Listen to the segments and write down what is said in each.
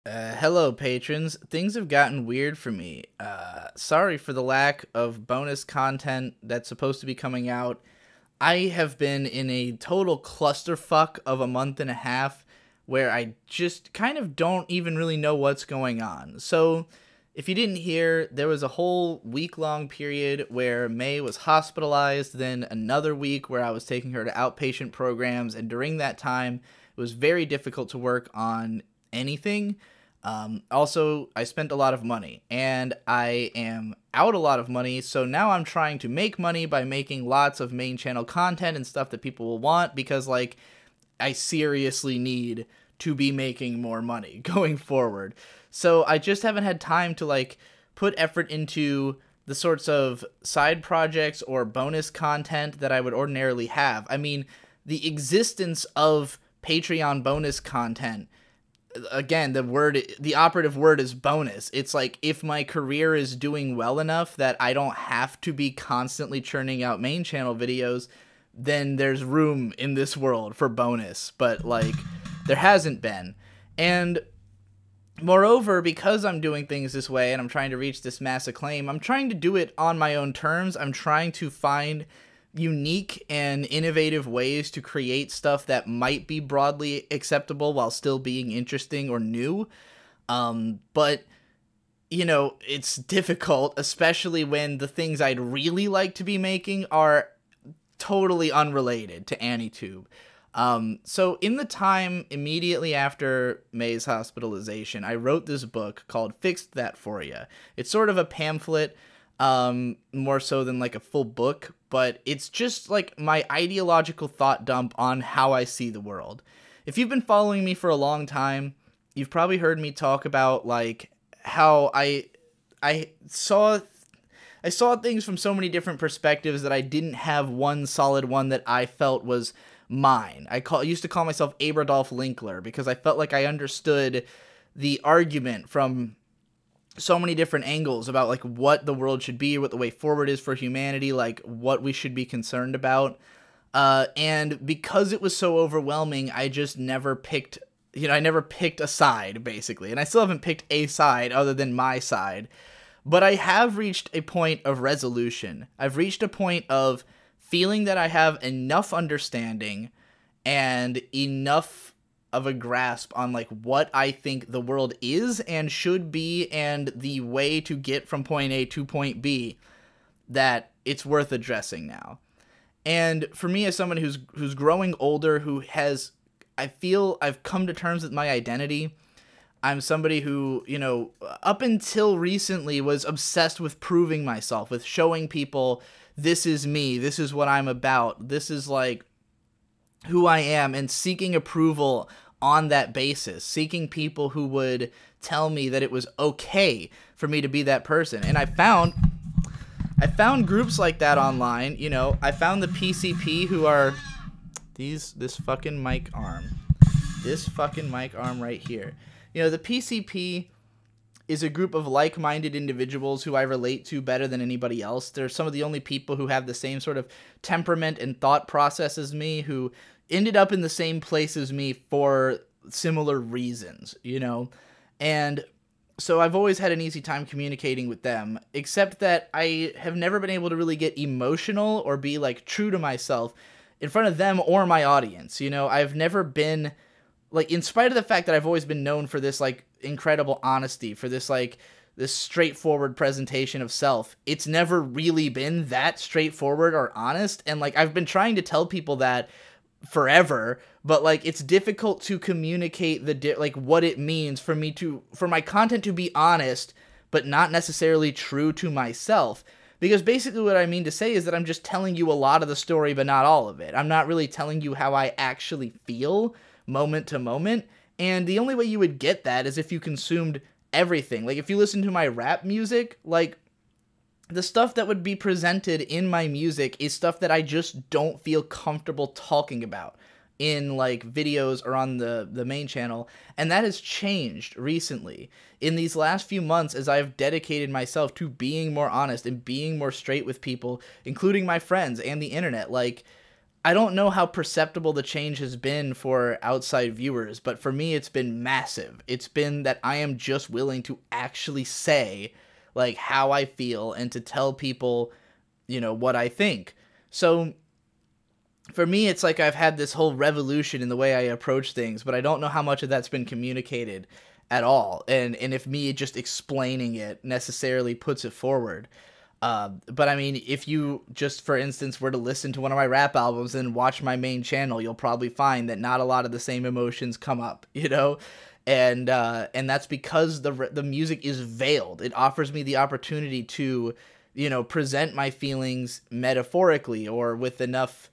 Hello, patrons. Things have gotten weird for me. Sorry for the lack of bonus content that's supposed to be coming out. I have been in a total clusterfuck of a month and a half where I just kind of don't even really know what's going on. So, if you didn't hear, there was a whole week-long period where May was hospitalized, then another week where I was taking her to outpatient programs, and during that time, it was very difficult to work on anything. Also, I spent a lot of money, and I am out a lot of money, so now I'm trying to make money by making lots of main channel content and stuff that people will want, because, like, I seriously need to be making more money going forward. So I just haven't had time to, like, put effort into the sorts of side projects or bonus content that I would ordinarily have. I mean, the existence of Patreon bonus content, again, the operative word is bonus. It's like, if my career is doing well enough that I don't have to be constantly churning out main channel videos, then there's room in this world for bonus. But, like, there hasn't been. And moreover, because I'm doing things this way and I'm trying to reach this mass acclaim, I'm trying to do it on my own terms. I'm trying to find unique and innovative ways to create stuff that might be broadly acceptable while still being interesting or new. But, you know, it's difficult, especially when the things I'd really like to be making are totally unrelated to AniTube. So in the time immediately after May's hospitalization, I wrote this book called Fixed That For Ya. It's sort of a pamphlet, more so than like a full book, but it's just like my ideological thought dump on how I see the world. If you've been following me for a long time, you've probably heard me talk about, like, how I saw things from so many different perspectives that I didn't have one solid one that I felt was mine. I used to call myself Abradolf Linkler because I felt like I understood the argument from so many different angles about, like, what the world should be, what the way forward is for humanity, like, what we should be concerned about. And because it was so overwhelming, I just never picked, I never picked a side, basically. And I still haven't picked a side other than my side. But I have reached a point of resolution. I've reached a point of feeling that I have enough understanding and enough of a grasp on, like, what I think the world is and should be and the way to get from point A to point B, that it's worth addressing now. And for me, as someone who's growing older, I feel I've come to terms with my identity. I'm somebody who, up until recently was obsessed with proving myself, with showing people, this is me, this is what I'm about, this is, like, who I am, and seeking approval on that basis, seeking people who would tell me that it was okay for me to be that person. And I found groups like that online. I found the PCP, who are this fucking mic arm right here. The PCP is a group of like-minded individuals who I relate to better than anybody else. They're some of the only people who have the same sort of temperament and thought process as me, who ended up in the same place as me for similar reasons, And so I've always had an easy time communicating with them, except that I have never been able to really get emotional or be, like, true to myself in front of them or my audience. I've never been, like, in spite of the fact that I've always been known for this, like, incredible honesty, for this, like, this straightforward presentation of self, it's never really been that straightforward or honest. And, like, I've been trying to tell people that forever, but, like, it's difficult to communicate what it means for my content to be honest, but not necessarily true to myself. Because basically what I mean to say is that I'm just telling you a lot of the story, but not all of it. I'm not really telling you how I actually feel moment to moment. And the only way you would get that is if you consumed everything. Like, if you listen to my rap music, like, the stuff that would be presented in my music is stuff that I just don't feel comfortable talking about in, like, videos or on the main channel. And that has changed recently. In these last few months, as I've dedicated myself to being more honest and being more straight with people, including my friends and the internet, like, I don't know how perceptible the change has been for outside viewers, but for me, it's been massive. It's been that I am just willing to actually say, like, how I feel and to tell people, you know, what I think. So for me, it's like I've had this whole revolution in the way I approach things, but I don't know how much of that's been communicated at all. And if me just explaining it necessarily puts it forward. But I mean, if you just, for instance, were to listen to one of my rap albums and watch my main channel, you'll probably find that not a lot of the same emotions come up, you know? And that's because the music is veiled. It offers me the opportunity to, you know, present my feelings metaphorically or with enough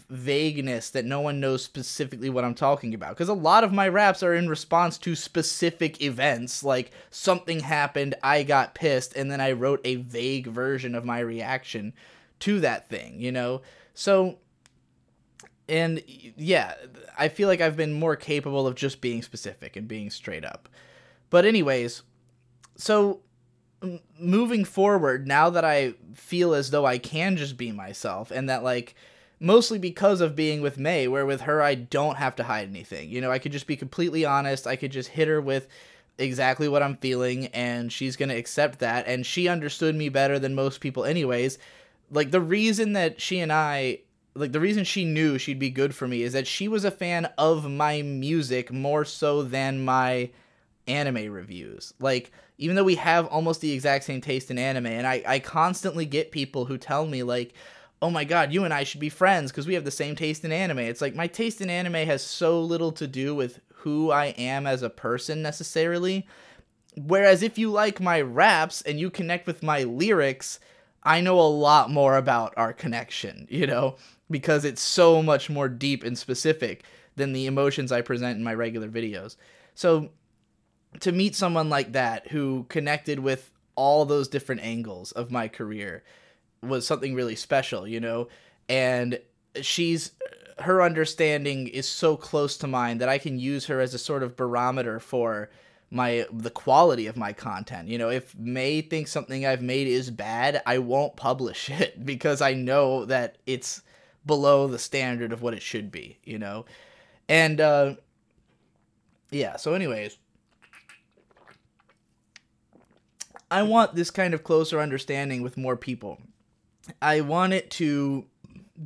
vagueness that no one knows specifically what I'm talking about. Because a lot of my raps are in response to specific events, like something happened, I got pissed, and then I wrote a vague version of my reaction to that thing, you know? So, and yeah, I feel like I've been more capable of just being specific and being straight up. But anyways, so moving forward, now that I feel as though I can just be myself, and that, like, mostly because of being with May, where with her I don't have to hide anything. You know, I could just be completely honest. I could just hit her with exactly what I'm feeling, and she's going to accept that. And she understood me better than most people anyways. Like, the reason that the reason she knew she'd be good for me is that she was a fan of my music more so than my anime reviews. Like, even though we have almost the exact same taste in anime, and I constantly get people who tell me, like, oh my god, you and I should be friends because we have the same taste in anime. It's like, my taste in anime has so little to do with who I am as a person necessarily. Whereas if you like my raps and you connect with my lyrics, I know a lot more about our connection, you know, because it's so much more deep and specific than the emotions I present in my regular videos. So to meet someone like that who connected with all those different angles of my career was something really special, you know, and her understanding is so close to mine that I can use her as a sort of barometer for the quality of my content. You know, if May thinks something I've made is bad, I won't publish it because I know that it's below the standard of what it should be, you know, and yeah, so anyways, I want this kind of closer understanding with more people. I want it to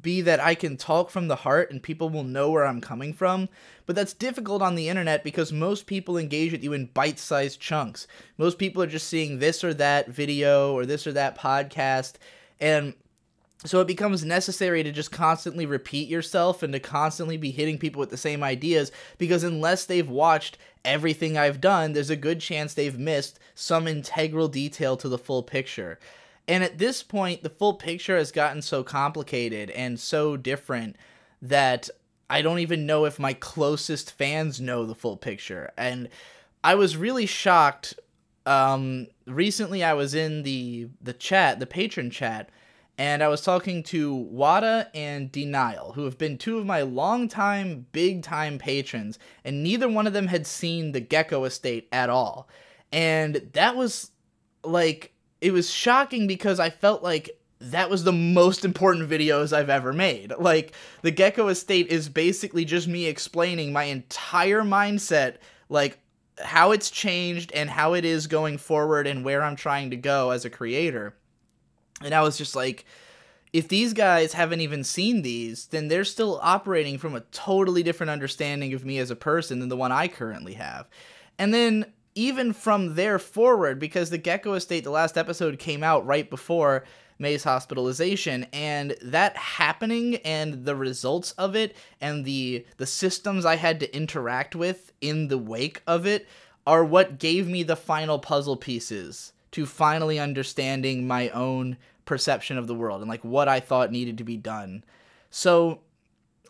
be that I can talk from the heart and people will know where I'm coming from, but that's difficult on the internet because most people engage with you in bite-sized chunks. Most people are just seeing this or that video or this or that podcast, and so it becomes necessary to just constantly repeat yourself and to constantly be hitting people with the same ideas, because unless they've watched everything I've done, there's a good chance they've missed some integral detail to the full picture. And at this point, the full picture has gotten so complicated and so different that I don't even know if my closest fans know the full picture. And I was really shocked. Recently, I was in the chat, the patron chat, and I was talking to Wada and Denial, who have been two of my longtime, big-time patrons, and neither one of them had seen the Gecko Estate at all. And that was, like, it was shocking because I felt like that was the most important videos I've ever made. Like, the Gecko Estate is basically just me explaining my entire mindset, like, how it's changed and how it is going forward and where I'm trying to go as a creator. And I was just like, if these guys haven't even seen these, then they're still operating from a totally different understanding of me as a person than the one I currently have. And then even from there forward, because the Gecko Estate, the last episode came out right before May's hospitalization, and that happening and the results of it and the systems I had to interact with in the wake of it are what gave me the final puzzle pieces to finally understanding my own perception of the world and like what I thought needed to be done. So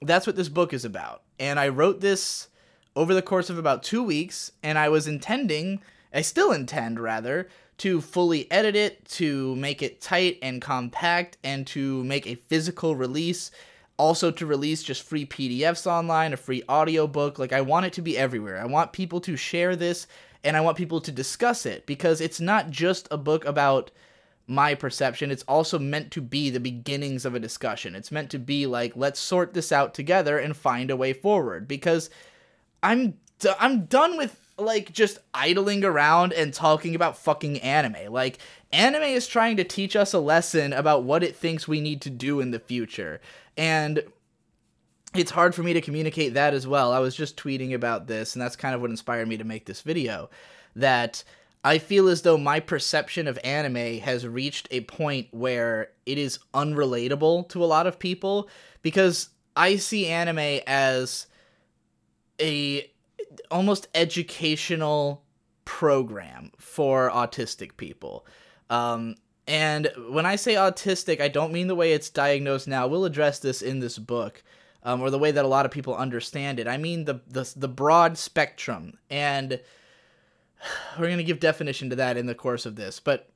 that's what this book is about. And I wrote this over the course of about 2 weeks, and I still intend rather, to fully edit it, to make it tight and compact, and to make a physical release, also to release just free PDFs online, a free audiobook. Like, I want it to be everywhere. I want people to share this, and I want people to discuss it, because it's not just a book about my perception, it's also meant to be the beginnings of a discussion. It's meant to be like, let's sort this out together and find a way forward, because I'm done with like just idling around and talking about fucking anime. Like, anime is trying to teach us a lesson about what it thinks we need to do in the future, and it's hard for me to communicate that as well. I was just tweeting about this, and that's kind of what inspired me to make this video, that I feel as though my perception of anime has reached a point where it is unrelatable to a lot of people, because I see anime as a almost educational program for autistic people. And when I say autistic, I don't mean the way it's diagnosed now. We'll address this in this book, or the way that a lot of people understand it. I mean the broad spectrum, and we're going to give definition to that in the course of this. But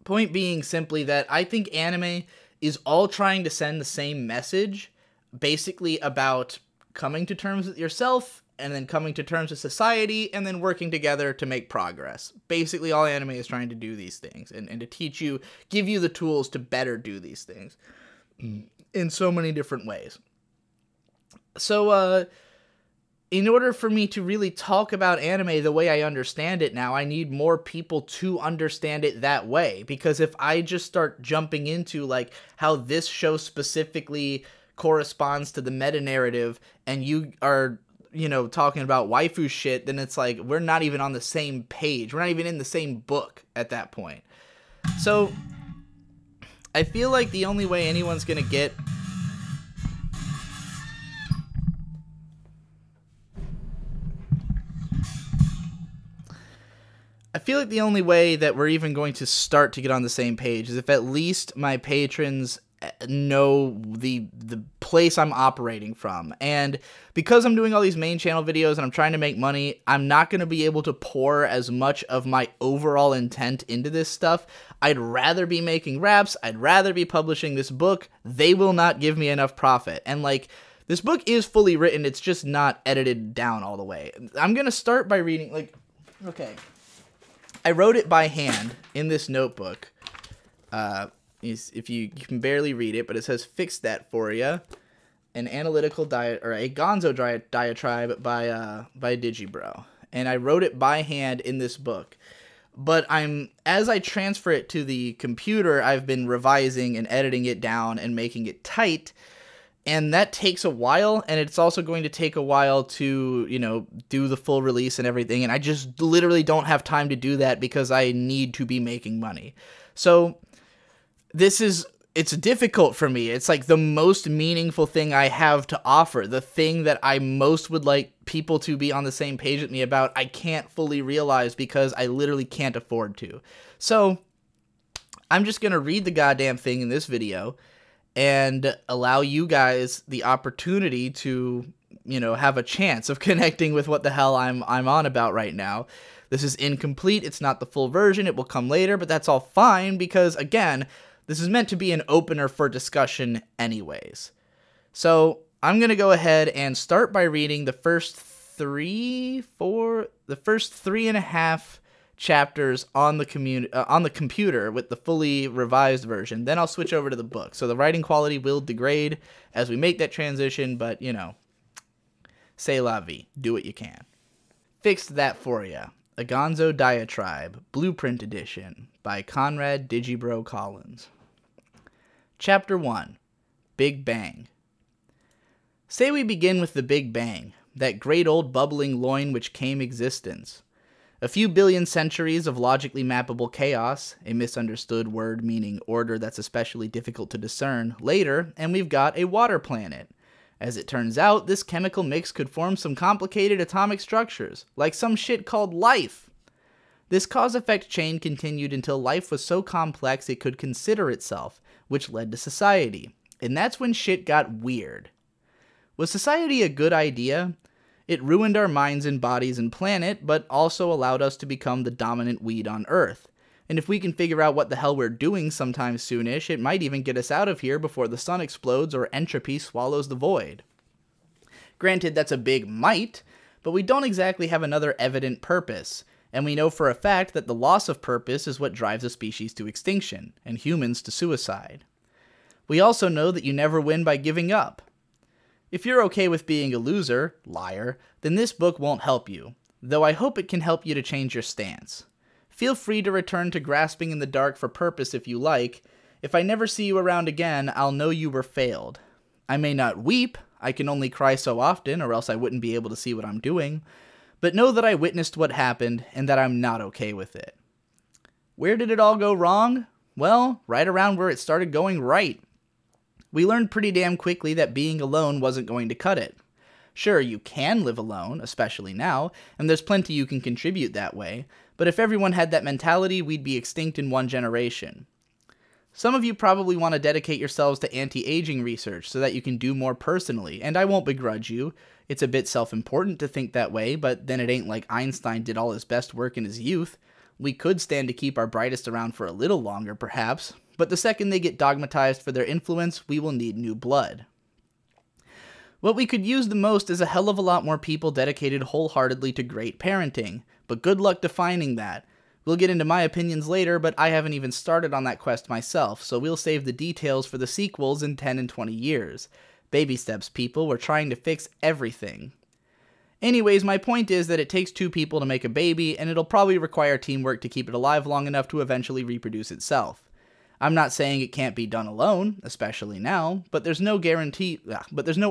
point being simply that I think anime is all trying to send the same message, basically about coming to terms with yourself, and then coming to terms with society, and then working together to make progress. Basically, all anime is trying to do these things, and to teach you, give you the tools to better do these things in so many different ways. So, in order for me to really talk about anime the way I understand it now, I need more people to understand it that way. Because if I just start jumping into, like, how this show specifically corresponds to the meta-narrative, and you are, you know, talking about waifu shit, then it's like, we're not even on the same page. We're not even in the same book at that point. So, I feel like the only way anyone's gonna get... I feel like the only way that we're even going to start to get on the same page is if at least my patrons know the place I'm operating from. And because I'm doing all these main channel videos and I'm trying to make money, I'm not going to be able to pour as much of my overall intent into this stuff. I'd rather be making raps. I'd rather be publishing this book. They will not give me enough profit. And like, this book is fully written. It's just not edited down all the way. I'm going to start by reading, like, okay. I wrote it by hand in this notebook. If you can barely read it, but it says "Fix That For Ya," an analytical or a gonzo diatribe by Digibro, and I wrote it by hand in this book. But as I transfer it to the computer, I've been revising and editing it down and making it tight. And that takes a while, and it's also going to take a while to, you know, do the full release and everything, and I just literally don't have time to do that because I need to be making money. So, it's difficult for me. It's like the most meaningful thing I have to offer, the thing that I most would like people to be on the same page with me about, I can't fully realize because I literally can't afford to. So, I'm just going to read the goddamn thing in this video, and allow you guys the opportunity to, you know, have a chance of connecting with what the hell I'm on about right now. This is incomplete. It's not the full version. It will come later, but that's all fine because, again, this is meant to be an opener for discussion anyways. So I'm going to go ahead and start by reading the first 3.5 chapters on the computer with the fully revised version. Then I'll switch over to the book. So the writing quality will degrade as we make that transition, but, you know, c'est la vie. Do what you can. Fixed That For Ya, a Gonzo Diatribe, Blueprint Edition, by Conrad Digibro Collins. Chapter 1, Big Bang. Say we begin with the Big Bang, that great old bubbling loin which came existence. A few billion centuries of logically mappable chaos, a misunderstood word meaning order that's especially difficult to discern, later, and we've got a water planet. As it turns out, this chemical mix could form some complicated atomic structures, like some shit called life. This cause-effect chain continued until life was so complex it could consider itself, which led to society. And that's when shit got weird. Was society a good idea? It ruined our minds and bodies and planet, but also allowed us to become the dominant weed on Earth. And if we can figure out what the hell we're doing sometime soonish, it might even get us out of here before the sun explodes or entropy swallows the void. Granted, that's a big might, but we don't exactly have another evident purpose. And we know for a fact that the loss of purpose is what drives a species to extinction, and humans to suicide. We also know that you never win by giving up. If you're okay with being a loser, liar, then this book won't help you, though I hope it can help you to change your stance. Feel free to return to grasping in the dark for purpose if you like. If I never see you around again, I'll know you were failed. I may not weep, I can only cry so often, or else I wouldn't be able to see what I'm doing, but know that I witnessed what happened, and that I'm not okay with it. Where did it all go wrong? Well, right around where it started going right. We learned pretty damn quickly that being alone wasn't going to cut it. Sure, you can live alone, especially now, and there's plenty you can contribute that way, but if everyone had that mentality, we'd be extinct in one generation. Some of you probably want to dedicate yourselves to anti-aging research so that you can do more personally, and I won't begrudge you. It's a bit self-important to think that way, but then it ain't like Einstein did all his best work in his youth. We could stand to keep our brightest around for a little longer, perhaps, but the second they get dogmatized for their influence, we will need new blood. What we could use the most is a hell of a lot more people dedicated wholeheartedly to great parenting, but good luck defining that. We'll get into my opinions later, but I haven't even started on that quest myself, so we'll save the details for the sequels in 10 and 20 years. Baby steps, people. We're trying to fix everything. Anyways, my point is that it takes two people to make a baby, and it'll probably require teamwork to keep it alive long enough to eventually reproduce itself. I'm not saying it can't be done alone, especially now, but there's no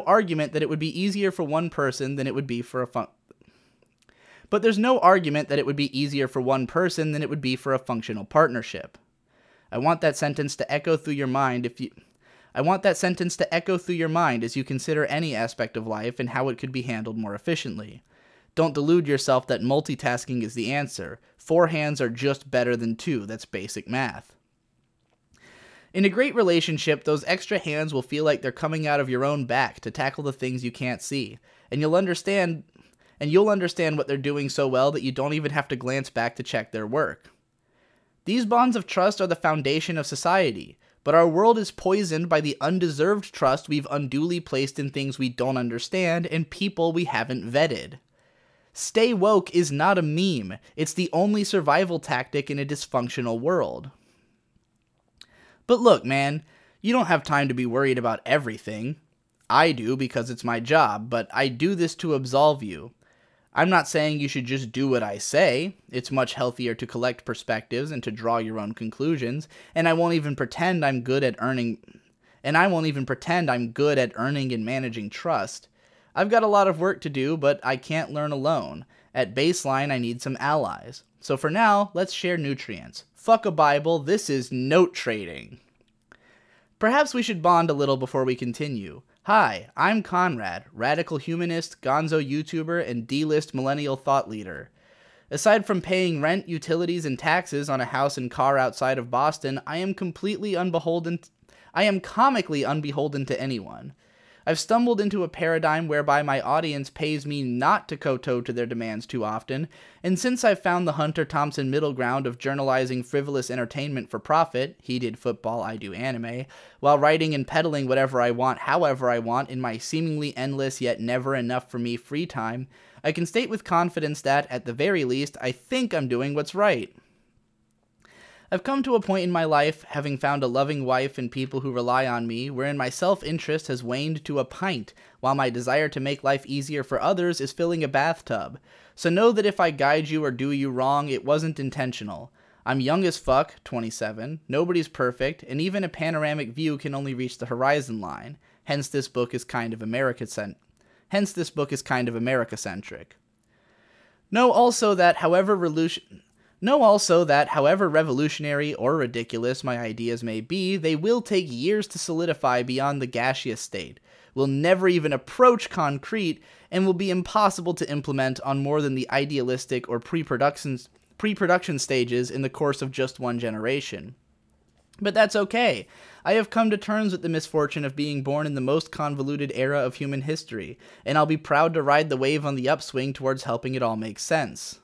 argument that it would be easier for one person than it would be for a functional partnership. I want that sentence to echo through your mind as you consider any aspect of life and how it could be handled more efficiently. Don't delude yourself that multitasking is the answer. 4 hands are just better than 2. That's basic math. In a great relationship, those extra hands will feel like they're coming out of your own back to tackle the things you can't see, and you'll understand what they're doing so well that you don't even have to glance back to check their work. These bonds of trust are the foundation of society, but our world is poisoned by the undeserved trust we've unduly placed in things we don't understand and people we haven't vetted. Stay woke is not a meme, it's the only survival tactic in a dysfunctional world. But look, man, you don't have time to be worried about everything. I do because it's my job, but I do this to absolve you. I'm not saying you should just do what I say. It's much healthier to collect perspectives and to draw your own conclusions, and I won't even pretend I'm good at earning and managing trust. I've got a lot of work to do, but I can't learn alone. At baseline, I need some allies. So for now, let's share nutrients. Fuck a Bible, this is note trading. Perhaps we should bond a little before we continue. Hi, I'm Conrad, radical humanist, gonzo YouTuber, and D-list millennial thought leader. Aside from paying rent, utilities, and taxes on a house and car outside of Boston, I am comically unbeholden to anyone. I've stumbled into a paradigm whereby my audience pays me not to kowtow to their demands too often, and since I've found the Hunter Thompson middle ground of journalizing frivolous entertainment for profit, he did football, I do anime, while writing and peddling whatever I want, however I want, in my seemingly endless yet never enough for me free time, I can state with confidence that, at the very least, I think I'm doing what's right. I've come to a point in my life, having found a loving wife and people who rely on me, wherein my self-interest has waned to a pint, while my desire to make life easier for others is filling a bathtub. So know that if I guide you or do you wrong, it wasn't intentional. I'm young as fuck, 27, nobody's perfect, and even a panoramic view can only reach the horizon line. Hence this book is kind of America-centric. Know also that however revolutionary or ridiculous my ideas may be, they will take years to solidify beyond the gaseous state, will never even approach concrete, and will be impossible to implement on more than the idealistic or pre-production stages in the course of just one generation. But that's okay. I have come to terms with the misfortune of being born in the most convoluted era of human history, and I'll be proud to ride the wave on the upswing towards helping it all make sense.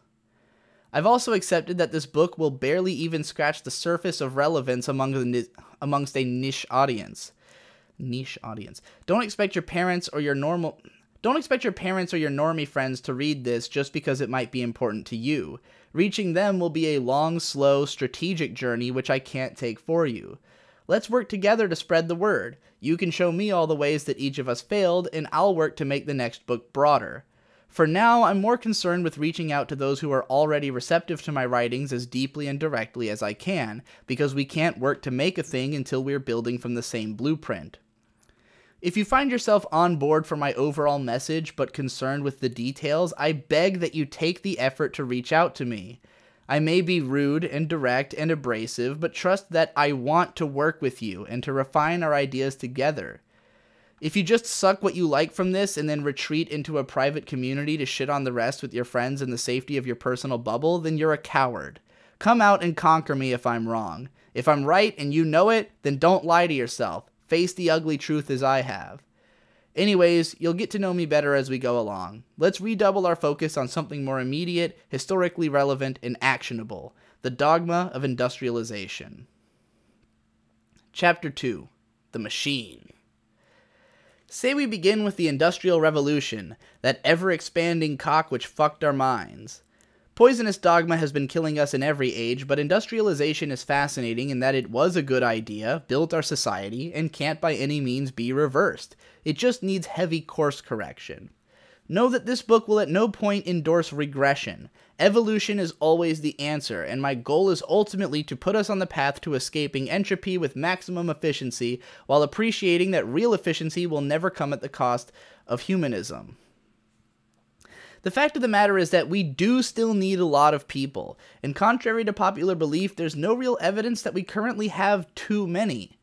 I've also accepted that this book will barely even scratch the surface of relevance amongst a niche audience. Don't expect your parents or your normal Don't expect your parents or your normie friends to read this just because it might be important to you. Reaching them will be a long, slow, strategic journey which I can't take for you. Let's work together to spread the word. You can show me all the ways that each of us failed, and I'll work to make the next book broader. For now, I'm more concerned with reaching out to those who are already receptive to my writings as deeply and directly as I can, because we can't work to make a thing until we're building from the same blueprint. If you find yourself on board for my overall message but concerned with the details, I beg that you take the effort to reach out to me. I may be rude and direct and abrasive, but trust that I want to work with you and to refine our ideas together. If you just suck what you like from this and then retreat into a private community to shit on the rest with your friends in the safety of your personal bubble, then you're a coward. Come out and conquer me if I'm wrong. If I'm right and you know it, then don't lie to yourself. Face the ugly truth as I have. Anyways, you'll get to know me better as we go along. Let's redouble our focus on something more immediate, historically relevant, and actionable. The dogma of industrialization. Chapter 2. The Machine. Say we begin with the Industrial Revolution, that ever-expanding cock which fucked our minds. Poisonous dogma has been killing us in every age, but industrialization is fascinating in that it was a good idea, built our society, and can't by any means be reversed. It just needs heavy course correction. Know that this book will at no point endorse regression. Evolution is always the answer, and my goal is ultimately to put us on the path to escaping entropy with maximum efficiency, while appreciating that real efficiency will never come at the cost of humanism. The fact of the matter is that we do still need a lot of people, and contrary to popular belief, there's no real evidence that we currently have too many.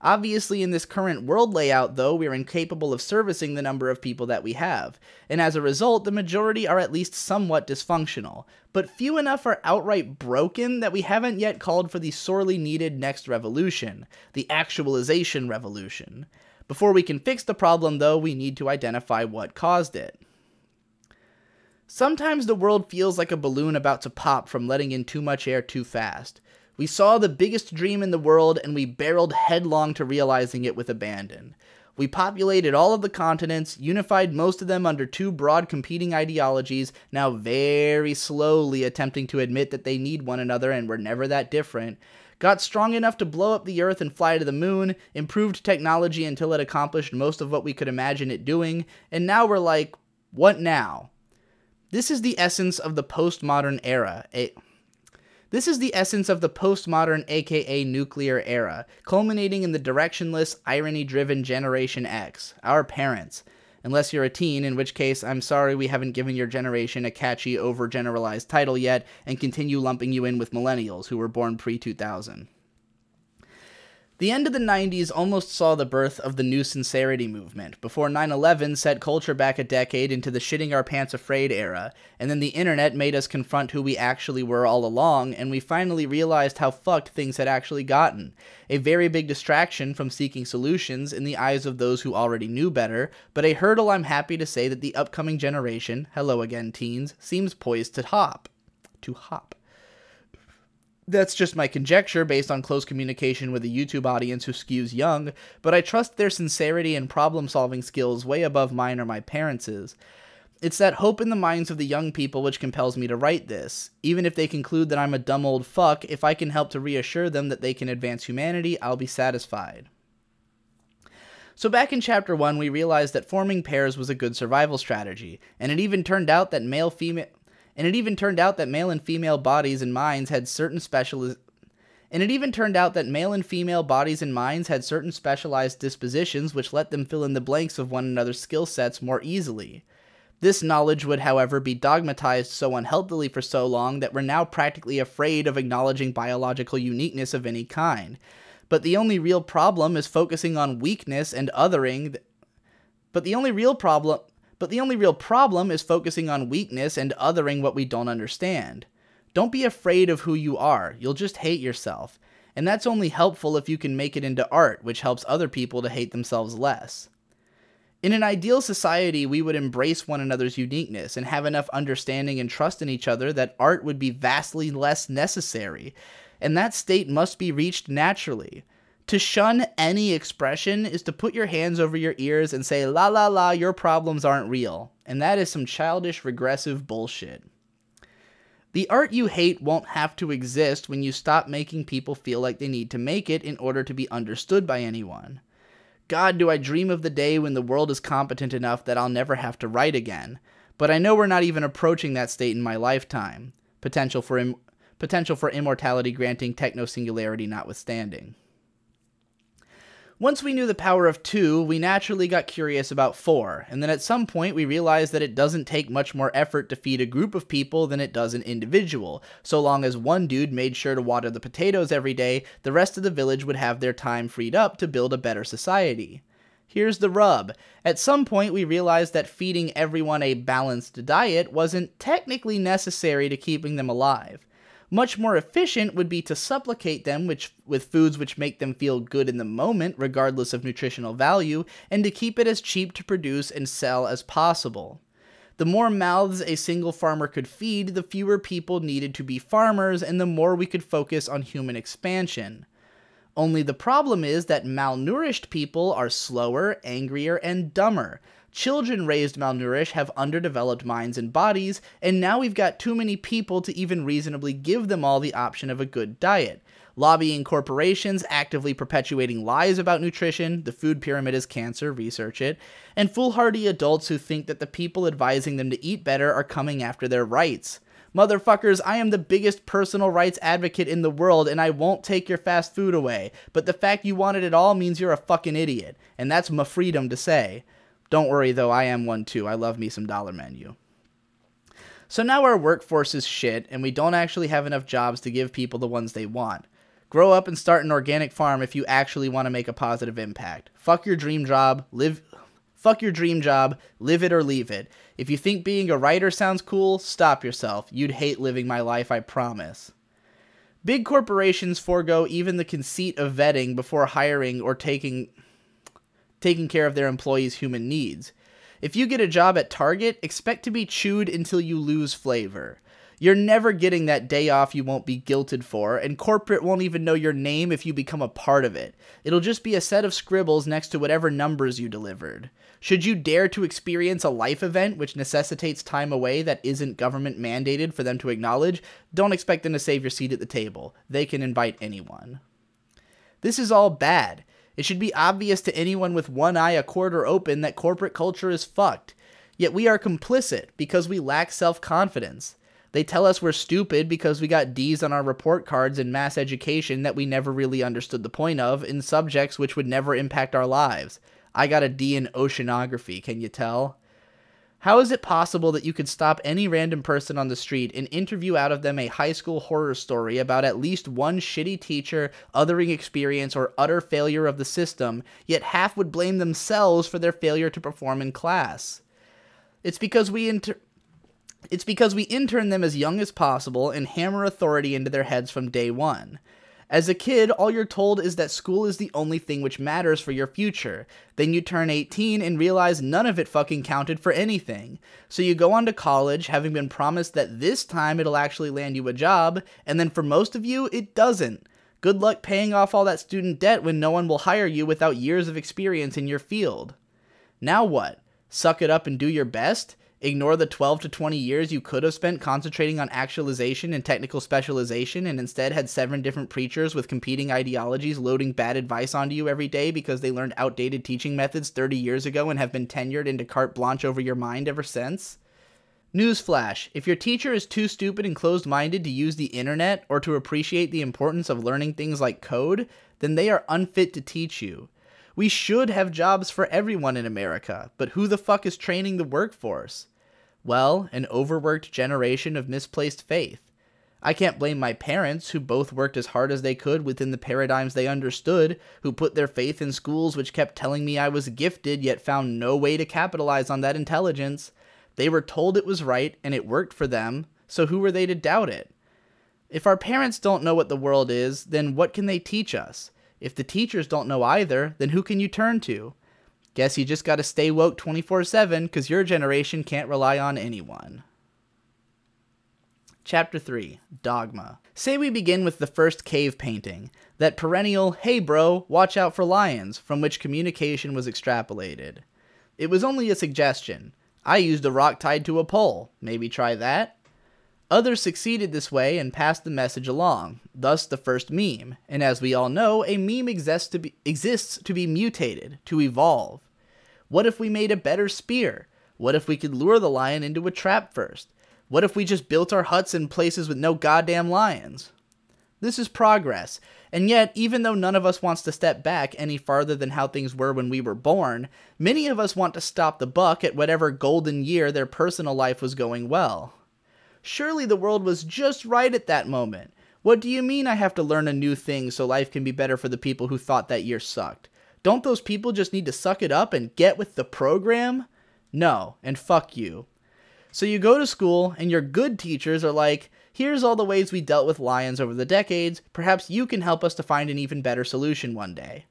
Obviously, in this current world layout, though, we are incapable of servicing the number of people that we have, and as a result, the majority are at least somewhat dysfunctional, but few enough are outright broken that we haven't yet called for the sorely needed next revolution, the actualization revolution. Before we can fix the problem, though, we need to identify what caused it. Sometimes the world feels like a balloon about to pop from letting in too much air too fast. We saw the biggest dream in the world and we barreled headlong to realizing it with abandon. We populated all of the continents, unified most of them under two broad competing ideologies, now very slowly attempting to admit that they need one another and were never that different, got strong enough to blow up the Earth and fly to the moon, improved technology until it accomplished most of what we could imagine it doing, and now we're like, what now? This is the essence of the postmodern era. This is the essence of the postmodern aka nuclear era, culminating in the directionless, irony-driven Generation X, our parents. Unless you're a teen, in which case, I'm sorry we haven't given your generation a catchy, overgeneralized title yet, and continue lumping you in with millennials who were born pre-2000. The end of the 90s almost saw the birth of the New Sincerity movement, before 9/11 set culture back a decade into the shitting our pants afraid era, and then the internet made us confront who we actually were all along, and we finally realized how fucked things had actually gotten. A very big distraction from seeking solutions in the eyes of those who already knew better, but a hurdle I'm happy to say that the upcoming generation, hello again teens, seems poised to hop. That's just my conjecture based on close communication with a YouTube audience who skews young, but I trust their sincerity and problem-solving skills way above mine or my parents'. It's that hope in the minds of the young people which compels me to write this. Even if they conclude that I'm a dumb old fuck, if I can help to reassure them that they can advance humanity, I'll be satisfied. So back in Chapter 1, we realized that forming pairs was a good survival strategy, and it even turned out that male and female bodies and minds had certain specialized dispositions which let them fill in the blanks of one another's skill sets more easily. This knowledge would, however, be dogmatized so unhealthily for so long that we're now practically afraid of acknowledging biological uniqueness of any kind. But the only real problem is focusing on weakness and othering what we don't understand. Don't be afraid of who you are, you'll just hate yourself. And that's only helpful if you can make it into art, which helps other people to hate themselves less. In an ideal society, we would embrace one another's uniqueness and have enough understanding and trust in each other that art would be vastly less necessary, and that state must be reached naturally. To shun any expression is to put your hands over your ears and say, la la la, your problems aren't real. And that is some childish, regressive bullshit. The art you hate won't have to exist when you stop making people feel like they need to make it in order to be understood by anyone. God, do I dream of the day when the world is competent enough that I'll never have to write again. But I know we're not even approaching that state in my lifetime. Potential for immortality granting techno-singularity notwithstanding. Once we knew the power of 2, we naturally got curious about 4, and then at some point we realized that it doesn't take much more effort to feed a group of people than it does an individual. So long as one dude made sure to water the potatoes every day, the rest of the village would have their time freed up to build a better society. Here's the rub. At some point we realized that feeding everyone a balanced diet wasn't technically necessary to keeping them alive. Much more efficient would be to supplicate them with foods which make them feel good in the moment, regardless of nutritional value, and to keep it as cheap to produce and sell as possible. The more mouths a single farmer could feed, the fewer people needed to be farmers, and the more we could focus on human expansion. Only the problem is that malnourished people are slower, angrier, and dumber. Children raised malnourished have underdeveloped minds and bodies, and now we've got too many people to even reasonably give them all the option of a good diet. Lobbying corporations, actively perpetuating lies about nutrition, the food pyramid is cancer, research it, and foolhardy adults who think that the people advising them to eat better are coming after their rights. Motherfuckers, I am the biggest personal rights advocate in the world, and I won't take your fast food away, but the fact you want it at all means you're a fucking idiot, and that's my freedom to say. Don't worry though, I am one too. I love me some dollar menu. So now our workforce is shit, and we don't actually have enough jobs to give people the ones they want. Grow up and start an organic farm if you actually want to make a positive impact. Fuck your dream job, live it or leave it. If you think being a writer sounds cool, stop yourself. You'd hate living my life, I promise. Big corporations forego even the conceit of vetting before hiring or taking care of their employees' human needs. If you get a job at Target, expect to be chewed until you lose flavor. You're never getting that day off you won't be guilted for, and corporate won't even know your name if you become a part of it. It'll just be a set of scribbles next to whatever numbers you delivered. Should you dare to experience a life event which necessitates time away that isn't government mandated for them to acknowledge, don't expect them to save your seat at the table. They can invite anyone. This is all bad. It should be obvious to anyone with one eye a quarter open that corporate culture is fucked. Yet we are complicit because we lack self-confidence. They tell us we're stupid because we got D's on our report cards in mass education that we never really understood the point of in subjects which would never impact our lives. I got a D in oceanography, can you tell? How is it possible that you could stop any random person on the street and interview out of them a high school horror story about at least one shitty teacher, othering experience, or utter failure of the system, yet half would blame themselves for their failure to perform in class? It's because we intern them as young as possible and hammer authority into their heads from day one. As a kid, all you're told is that school is the only thing which matters for your future. Then you turn 18 and realize none of it fucking counted for anything. So you go on to college, having been promised that this time it'll actually land you a job, and then for most of you, it doesn't. Good luck paying off all that student debt when no one will hire you without years of experience in your field. Now what? Suck it up and do your best? Ignore the 12 to 20 years you could have spent concentrating on actualization and technical specialization and instead had 7 different preachers with competing ideologies loading bad advice onto you every day because they learned outdated teaching methods 30 years ago and have been tenured into carte blanche over your mind ever since? Newsflash, if your teacher is too stupid and closed-minded to use the internet or to appreciate the importance of learning things like code, then they are unfit to teach you. We should have jobs for everyone in America, but who the fuck is training the workforce? Well, an overworked generation of misplaced faith. I can't blame my parents, who both worked as hard as they could within the paradigms they understood, who put their faith in schools which kept telling me I was gifted yet found no way to capitalize on that intelligence. They were told it was right, and it worked for them, so who were they to doubt it? If our parents don't know what the world is, then what can they teach us? If the teachers don't know either, then who can you turn to? Guess you just gotta stay woke 24/7, cause your generation can't rely on anyone. Chapter 3, Dogma. Say we begin with the first cave painting, that perennial, hey bro, watch out for lions, from which communication was extrapolated. It was only a suggestion. I used a rock tied to a pole. Maybe try that? Others succeeded this way and passed the message along, thus the first meme. And as we all know, a meme exists to be mutated, to evolve. What if we made a better spear? What if we could lure the lion into a trap first? What if we just built our huts in places with no goddamn lions? This is progress, and yet, even though none of us wants to step back any farther than how things were when we were born, many of us want to stop the buck at whatever golden year their personal life was going well. Surely the world was just right at that moment. What do you mean I have to learn a new thing so life can be better for the people who thought that year sucked? Don't those people just need to suck it up and get with the program? No, and fuck you. So you go to school, and your good teachers are like, here's all the ways we dealt with lions over the decades, perhaps you can help us to find an even better solution one day.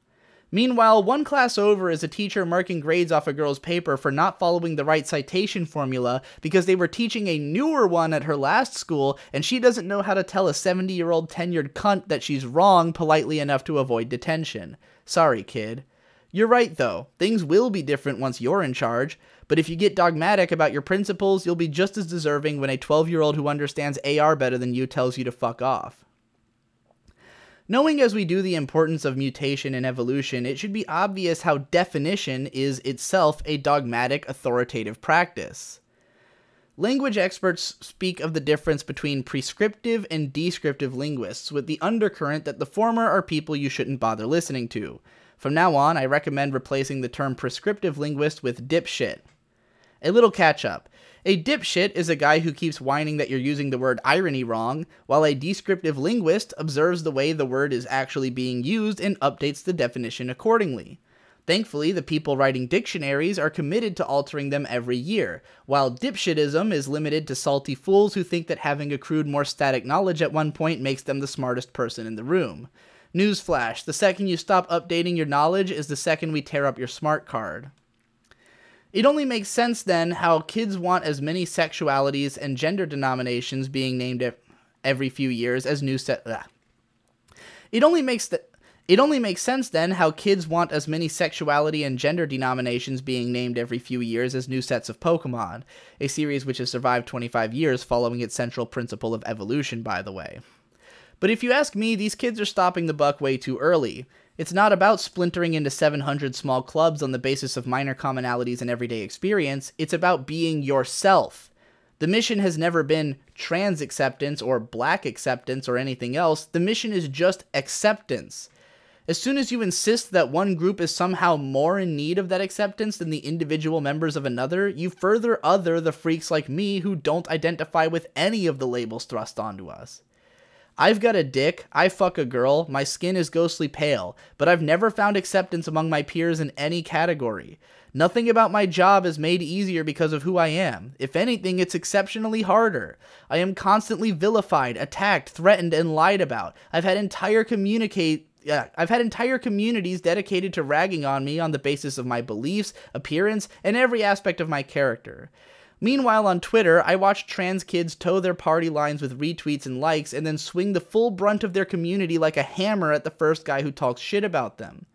Meanwhile, one class over is a teacher marking grades off a girl's paper for not following the right citation formula because they were teaching a newer one at her last school, and she doesn't know how to tell a 70-year-old tenured cunt that she's wrong politely enough to avoid detention. Sorry, kid. You're right, though. Things will be different once you're in charge. But if you get dogmatic about your principles, you'll be just as deserving when a 12-year-old who understands AR better than you tells you to fuck off. Knowing as we do the importance of mutation and evolution, it should be obvious how definition is itself a dogmatic, authoritative practice. Language experts speak of the difference between prescriptive and descriptive linguists, with the undercurrent that the former are people you shouldn't bother listening to. From now on, I recommend replacing the term prescriptive linguist with dipshit. A little catch-up. A dipshit is a guy who keeps whining that you're using the word irony wrong, while a descriptive linguist observes the way the word is actually being used and updates the definition accordingly. Thankfully, the people writing dictionaries are committed to altering them every year, while dipshitism is limited to salty fools who think that having accrued more static knowledge at one point makes them the smartest person in the room. Newsflash, the second you stop updating your knowledge is the second we tear up your smart card. It only makes sense then how kids want as many sexualities and gender denominations being named every few years as new set. It only makes sense then how kids want as many sexuality and gender denominations being named every few years as new sets of Pokemon, a series which has survived 25 years following its central principle of evolution, by the way. But if you ask me, these kids are stopping the buck way too early. It's not about splintering into 700 small clubs on the basis of minor commonalities and everyday experience, it's about being yourself. The mission has never been trans acceptance or black acceptance or anything else, the mission is just acceptance. As soon as you insist that one group is somehow more in need of that acceptance than the individual members of another, you further other the freaks like me who don't identify with any of the labels thrust onto us. I've got a dick, I fuck a girl, my skin is ghostly pale, but I've never found acceptance among my peers in any category. Nothing about my job is made easier because of who I am. If anything, it's exceptionally harder. I am constantly vilified, attacked, threatened, and lied about. I've had entire communities dedicated to ragging on me on the basis of my beliefs, appearance, and every aspect of my character. Meanwhile, on Twitter, I watch trans kids toe their party lines with retweets and likes and then swing the full brunt of their community like a hammer at the first guy who talks shit about them.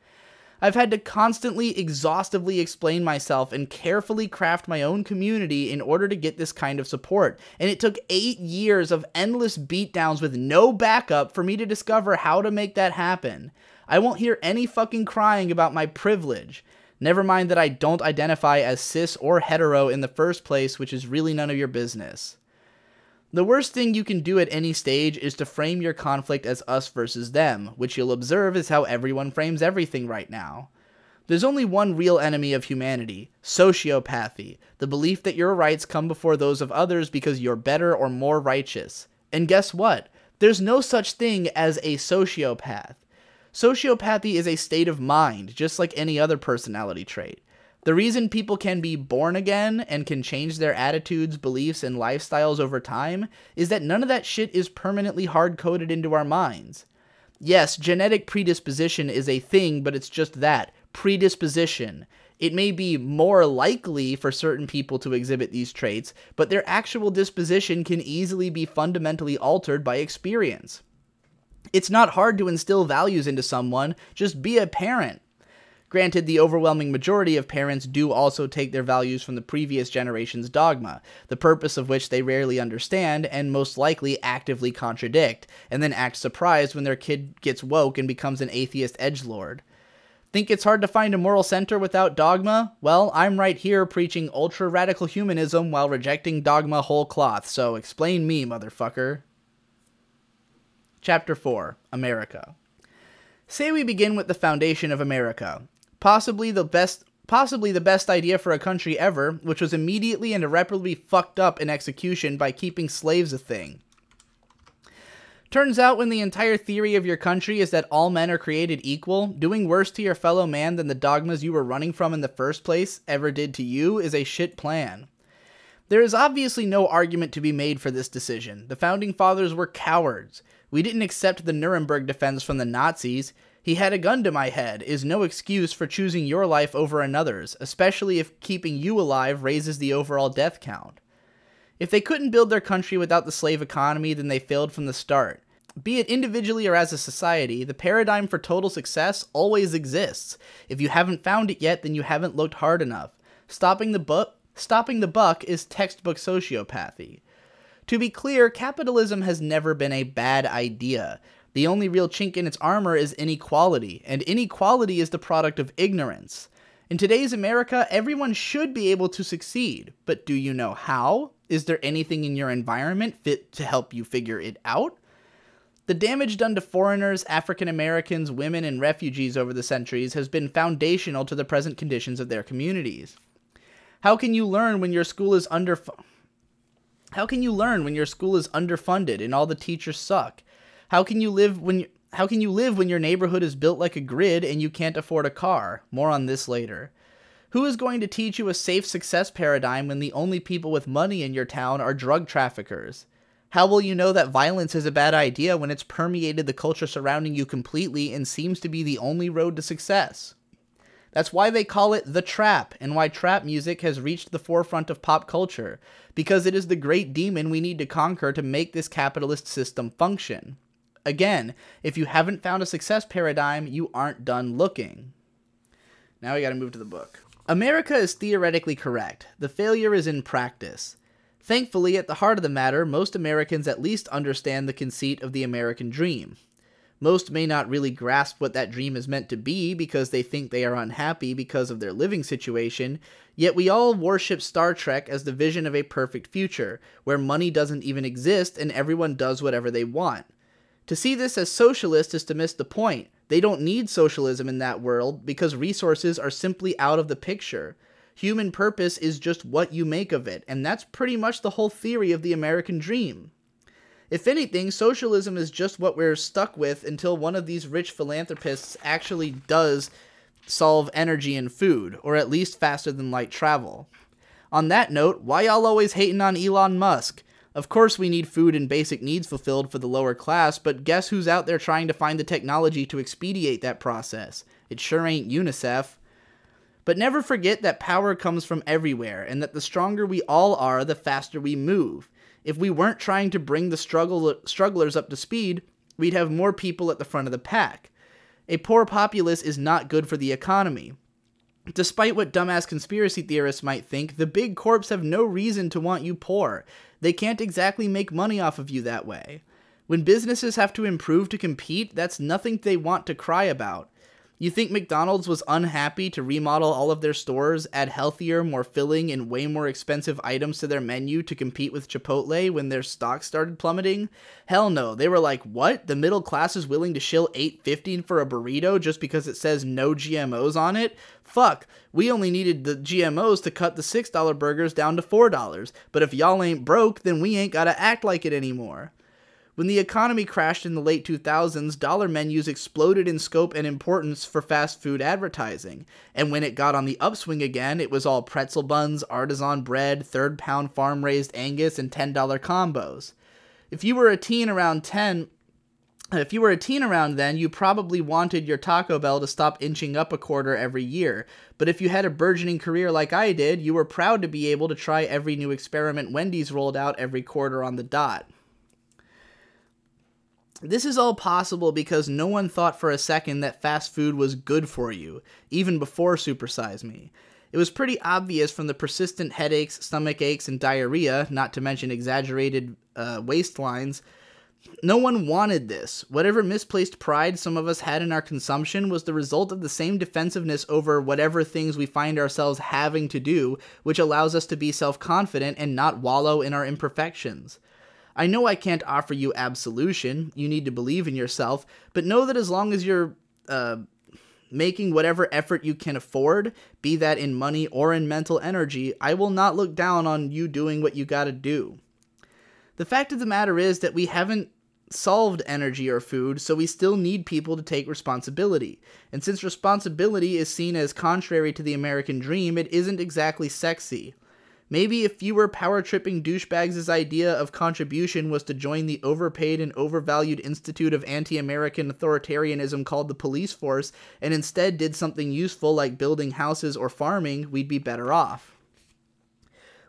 I've had to constantly, exhaustively explain myself and carefully craft my own community in order to get this kind of support, and it took 8 years of endless beatdowns with no backup for me to discover how to make that happen. I won't hear any fucking crying about my privilege. Never mind that I don't identify as cis or hetero in the first place, which is really none of your business. The worst thing you can do at any stage is to frame your conflict as us versus them, which you'll observe is how everyone frames everything right now. There's only one real enemy of humanity, sociopathy, the belief that your rights come before those of others because you're better or more righteous. And guess what? There's no such thing as a sociopath. Sociopathy is a state of mind, just like any other personality trait. The reason people can be born again and can change their attitudes, beliefs, and lifestyles over time is that none of that shit is permanently hard-coded into our minds. Yes, genetic predisposition is a thing, but it's just that, predisposition. It may be more likely for certain people to exhibit these traits, but their actual disposition can easily be fundamentally altered by experience. It's not hard to instill values into someone, just be a parent. Granted, the overwhelming majority of parents do also take their values from the previous generation's dogma, the purpose of which they rarely understand and most likely actively contradict, and then act surprised when their kid gets woke and becomes an atheist edgelord. Think it's hard to find a moral center without dogma? Well, I'm right here preaching ultra-radical humanism while rejecting dogma whole cloth, so explain me, motherfucker. Chapter 4. America. Say we begin with the foundation of America. Possibly the best idea for a country ever, which was immediately and irreparably fucked up in execution by keeping slaves a thing. Turns out when the entire theory of your country is that all men are created equal, doing worse to your fellow man than the dogmas you were running from in the first place ever did to you is a shit plan. There is obviously no argument to be made for this decision. The founding fathers were cowards. We didn't accept the Nuremberg defense from the Nazis. He had a gun to my head is no excuse for choosing your life over another's, especially if keeping you alive raises the overall death count. If they couldn't build their country without the slave economy, then they failed from the start. Be it individually or as a society, the paradigm for total success always exists. If you haven't found it yet, then you haven't looked hard enough. Stopping the buck is textbook sociopathy. To be clear, capitalism has never been a bad idea. The only real chink in its armor is inequality, and inequality is the product of ignorance. In today's America, everyone should be able to succeed, but do you know how? Is there anything in your environment fit to help you figure it out? The damage done to foreigners, African Americans, women, and refugees over the centuries has been foundational to the present conditions of their communities. How can you learn when your school is underfunded and all the teachers suck? How can you live when your neighborhood is built like a grid and you can't afford a car? More on this later. Who is going to teach you a safe success paradigm when the only people with money in your town are drug traffickers? How will you know that violence is a bad idea when it's permeated the culture surrounding you completely and seems to be the only road to success? That's why they call it the trap, and why trap music has reached the forefront of pop culture, because it is the great demon we need to conquer to make this capitalist system function. Again, if you haven't found a success paradigm, you aren't done looking. Now we gotta move to the book. America is theoretically correct. The failure is in practice. Thankfully, at the heart of the matter, most Americans at least understand the conceit of the American dream. Most may not really grasp what that dream is meant to be because they think they are unhappy because of their living situation, yet we all worship Star Trek as the vision of a perfect future, where money doesn't even exist and everyone does whatever they want. To see this as socialist is to miss the point. They don't need socialism in that world because resources are simply out of the picture. Human purpose is just what you make of it, and that's pretty much the whole theory of the American dream. If anything, socialism is just what we're stuck with until one of these rich philanthropists actually does solve energy and food, or at least faster than light travel. On that note, why y'all always hating on Elon Musk? Of course we need food and basic needs fulfilled for the lower class, but guess who's out there trying to find the technology to expedite that process? It sure ain't UNICEF. But never forget that power comes from everywhere, and that the stronger we all are, the faster we move. If we weren't trying to bring the strugglers up to speed, we'd have more people at the front of the pack. A poor populace is not good for the economy. Despite what dumbass conspiracy theorists might think, the big corps have no reason to want you poor. They can't exactly make money off of you that way. When businesses have to improve to compete, that's nothing they want to cry about. You think McDonald's was unhappy to remodel all of their stores, add healthier, more filling, and way more expensive items to their menu to compete with Chipotle when their stock started plummeting? Hell no, they were like, what? The middle class is willing to shill $8.15 for a burrito just because it says no GMOs on it? Fuck, we only needed the GMOs to cut the $6 burgers down to $4, but if y'all ain't broke, then we ain't gotta act like it anymore. When the economy crashed in the late 2000s, dollar menus exploded in scope and importance for fast food advertising. And when it got on the upswing again, it was all pretzel buns, artisan bread, third-pound farm-raised Angus, and $10 combos. If you were a teen around 10, If you were a teen around then, you probably wanted your Taco Bell to stop inching up a quarter every year. But if you had a burgeoning career like I did, you were proud to be able to try every new experiment Wendy's rolled out every quarter on the dot. This is all possible because no one thought for a second that fast food was good for you, even before Super Size Me. It was pretty obvious from the persistent headaches, stomach aches, and diarrhea, not to mention exaggerated waistlines. No one wanted this. Whatever misplaced pride some of us had in our consumption was the result of the same defensiveness over whatever things we find ourselves having to do, which allows us to be self-confident and not wallow in our imperfections. I know I can't offer you absolution, you need to believe in yourself, but know that as long as you're making whatever effort you can afford, be that in money or in mental energy, I will not look down on you doing what you gotta do. The fact of the matter is that we haven't solved energy or food, so we still need people to take responsibility. And since responsibility is seen as contrary to the American dream, it isn't exactly sexy. Maybe if fewer power-tripping douchebags' idea of contribution was to join the overpaid and overvalued institute of anti-American authoritarianism called the police force, and instead did something useful like building houses or farming, we'd be better off.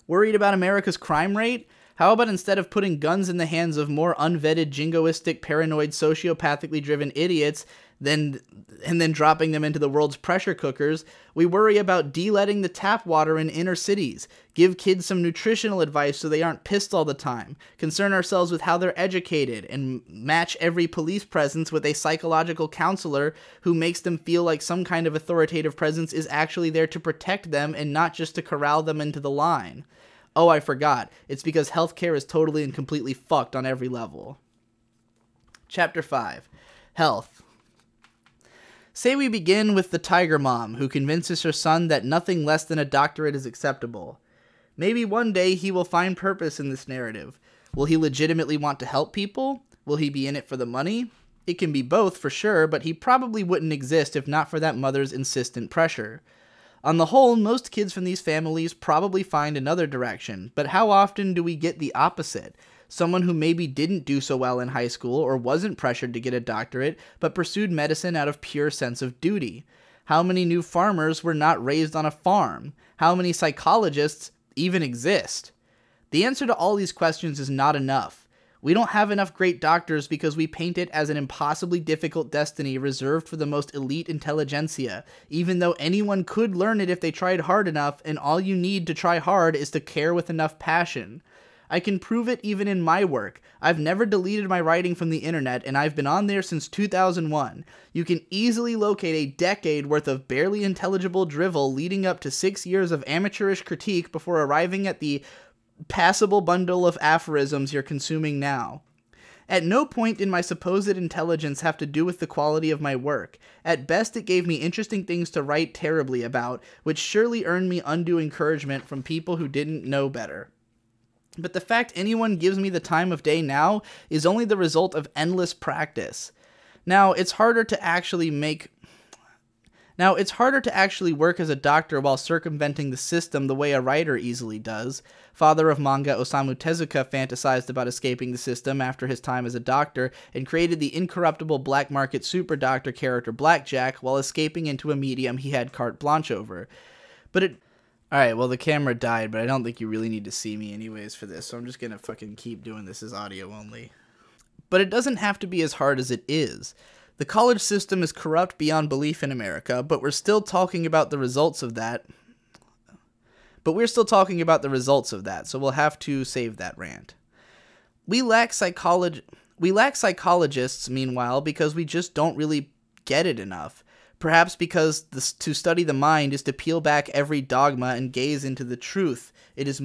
Worried about America's crime rate? How about instead of putting guns in the hands of more unvetted, jingoistic, paranoid, sociopathically driven idiots and then dropping them into the world's pressure cookers, we worry about de-leading the tap water in inner cities, give kids some nutritional advice so they aren't pissed all the time, concern ourselves with how they're educated, and match every police presence with a psychological counselor who makes them feel like some kind of authoritative presence is actually there to protect them and not just to corral them into the line. Oh, I forgot. It's because healthcare is totally and completely fucked on every level. Chapter 5. Health. Say we begin with the tiger mom, who convinces her son that nothing less than a doctorate is acceptable. Maybe one day he will find purpose in this narrative. Will he legitimately want to help people? Will he be in it for the money? It can be both, for sure, but he probably wouldn't exist if not for that mother's insistent pressure. On the whole, most kids from these families probably find another direction, but how often do we get the opposite? Someone who maybe didn't do so well in high school or wasn't pressured to get a doctorate, but pursued medicine out of pure sense of duty. How many new farmers were not raised on a farm? How many psychologists even exist? The answer to all these questions is not enough. We don't have enough great doctors because we paint it as an impossibly difficult destiny reserved for the most elite intelligentsia, even though anyone could learn it if they tried hard enough, and all you need to try hard is to care with enough passion. I can prove it even in my work. I've never deleted my writing from the internet, and I've been on there since 2001. You can easily locate a decade worth of barely intelligible drivel leading up to 6 years of amateurish critique before arriving at the passable bundle of aphorisms you're consuming now. At no point did my supposed intelligence have to do with the quality of my work. At best, it gave me interesting things to write terribly about, which surely earned me undue encouragement from people who didn't know better. But the fact anyone gives me the time of day now is only the result of endless practice. Now, it's harder to actually work as a doctor while circumventing the system the way a writer easily does. Father of manga Osamu Tezuka fantasized about escaping the system after his time as a doctor and created the incorruptible black market super doctor character Blackjack while escaping into a medium he had carte blanche over. Alright, well the camera died, but I don't think you really need to see me anyways for this, so I'm just gonna fucking keep doing this as audio only. But it doesn't have to be as hard as it is. The college system is corrupt beyond belief in America, but we're still talking about the results of that. So we'll have to save that rant. We lack psychologists, meanwhile, because we just don't really get it enough. Perhaps because to study the mind is to peel back every dogma and gaze into the truth. It is the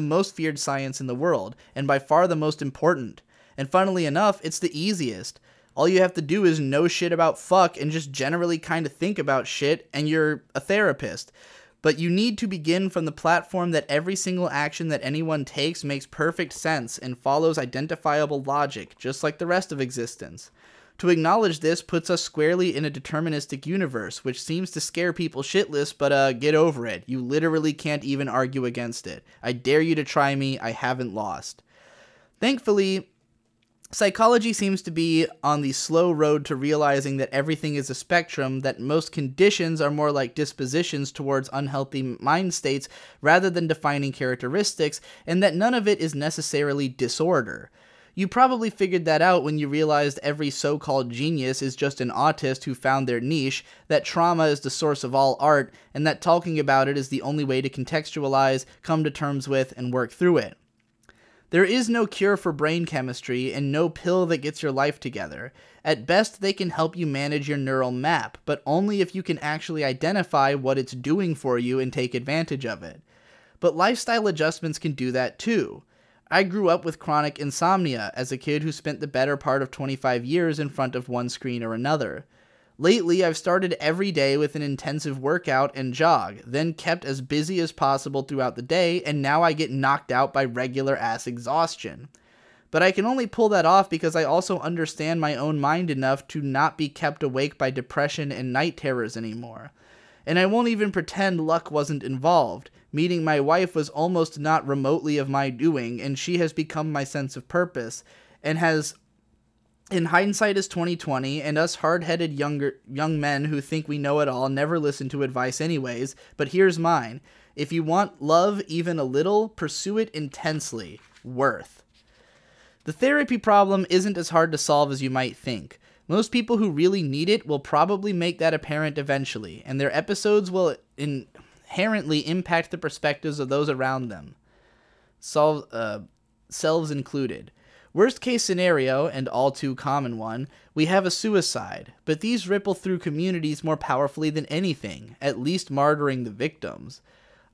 most feared science in the world, and by far the most important. And funnily enough, it's the easiest. All you have to do is know shit about fuck and just generally kind of think about shit, and you're a therapist. But you need to begin from the platform that every single action that anyone takes makes perfect sense and follows identifiable logic, just like the rest of existence. To acknowledge this puts us squarely in a deterministic universe, which seems to scare people shitless, but get over it. You literally can't even argue against it. I dare you to try me, I haven't lost. Thankfully, Psychology seems to be on the slow road to realizing that everything is a spectrum, that most conditions are more like dispositions towards unhealthy mind states rather than defining characteristics, and that none of it is necessarily disorder. You probably figured that out when you realized every so-called genius is just an autist who found their niche, that trauma is the source of all art, and that talking about it is the only way to contextualize, come to terms with, and work through it. There is no cure for brain chemistry and no pill that gets your life together. At best, they can help you manage your neural map, but only if you can actually identify what it's doing for you and take advantage of it. But lifestyle adjustments can do that too. I grew up with chronic insomnia as a kid who spent the better part of 25 years in front of one screen or another. Lately, I've started every day with an intensive workout and jog, then kept as busy as possible throughout the day, and now I get knocked out by regular-ass exhaustion. But I can only pull that off because I also understand my own mind enough to not be kept awake by depression and night terrors anymore. And I won't even pretend luck wasn't involved. Meeting my wife was almost not remotely of my doing, and she has become my sense of purpose, and has... In hindsight is 2020, and us hard-headed young men who think we know it all never listen to advice anyways, but here's mine. If you want love even a little, pursue it intensely. Worth. The therapy problem isn't as hard to solve as you might think. Most people who really need it will probably make that apparent eventually, and their episodes will inherently impact the perspectives of those around them, selves included. Worst case scenario, and all too common one, we have a suicide, but these ripple through communities more powerfully than anything, at least martyring the victims.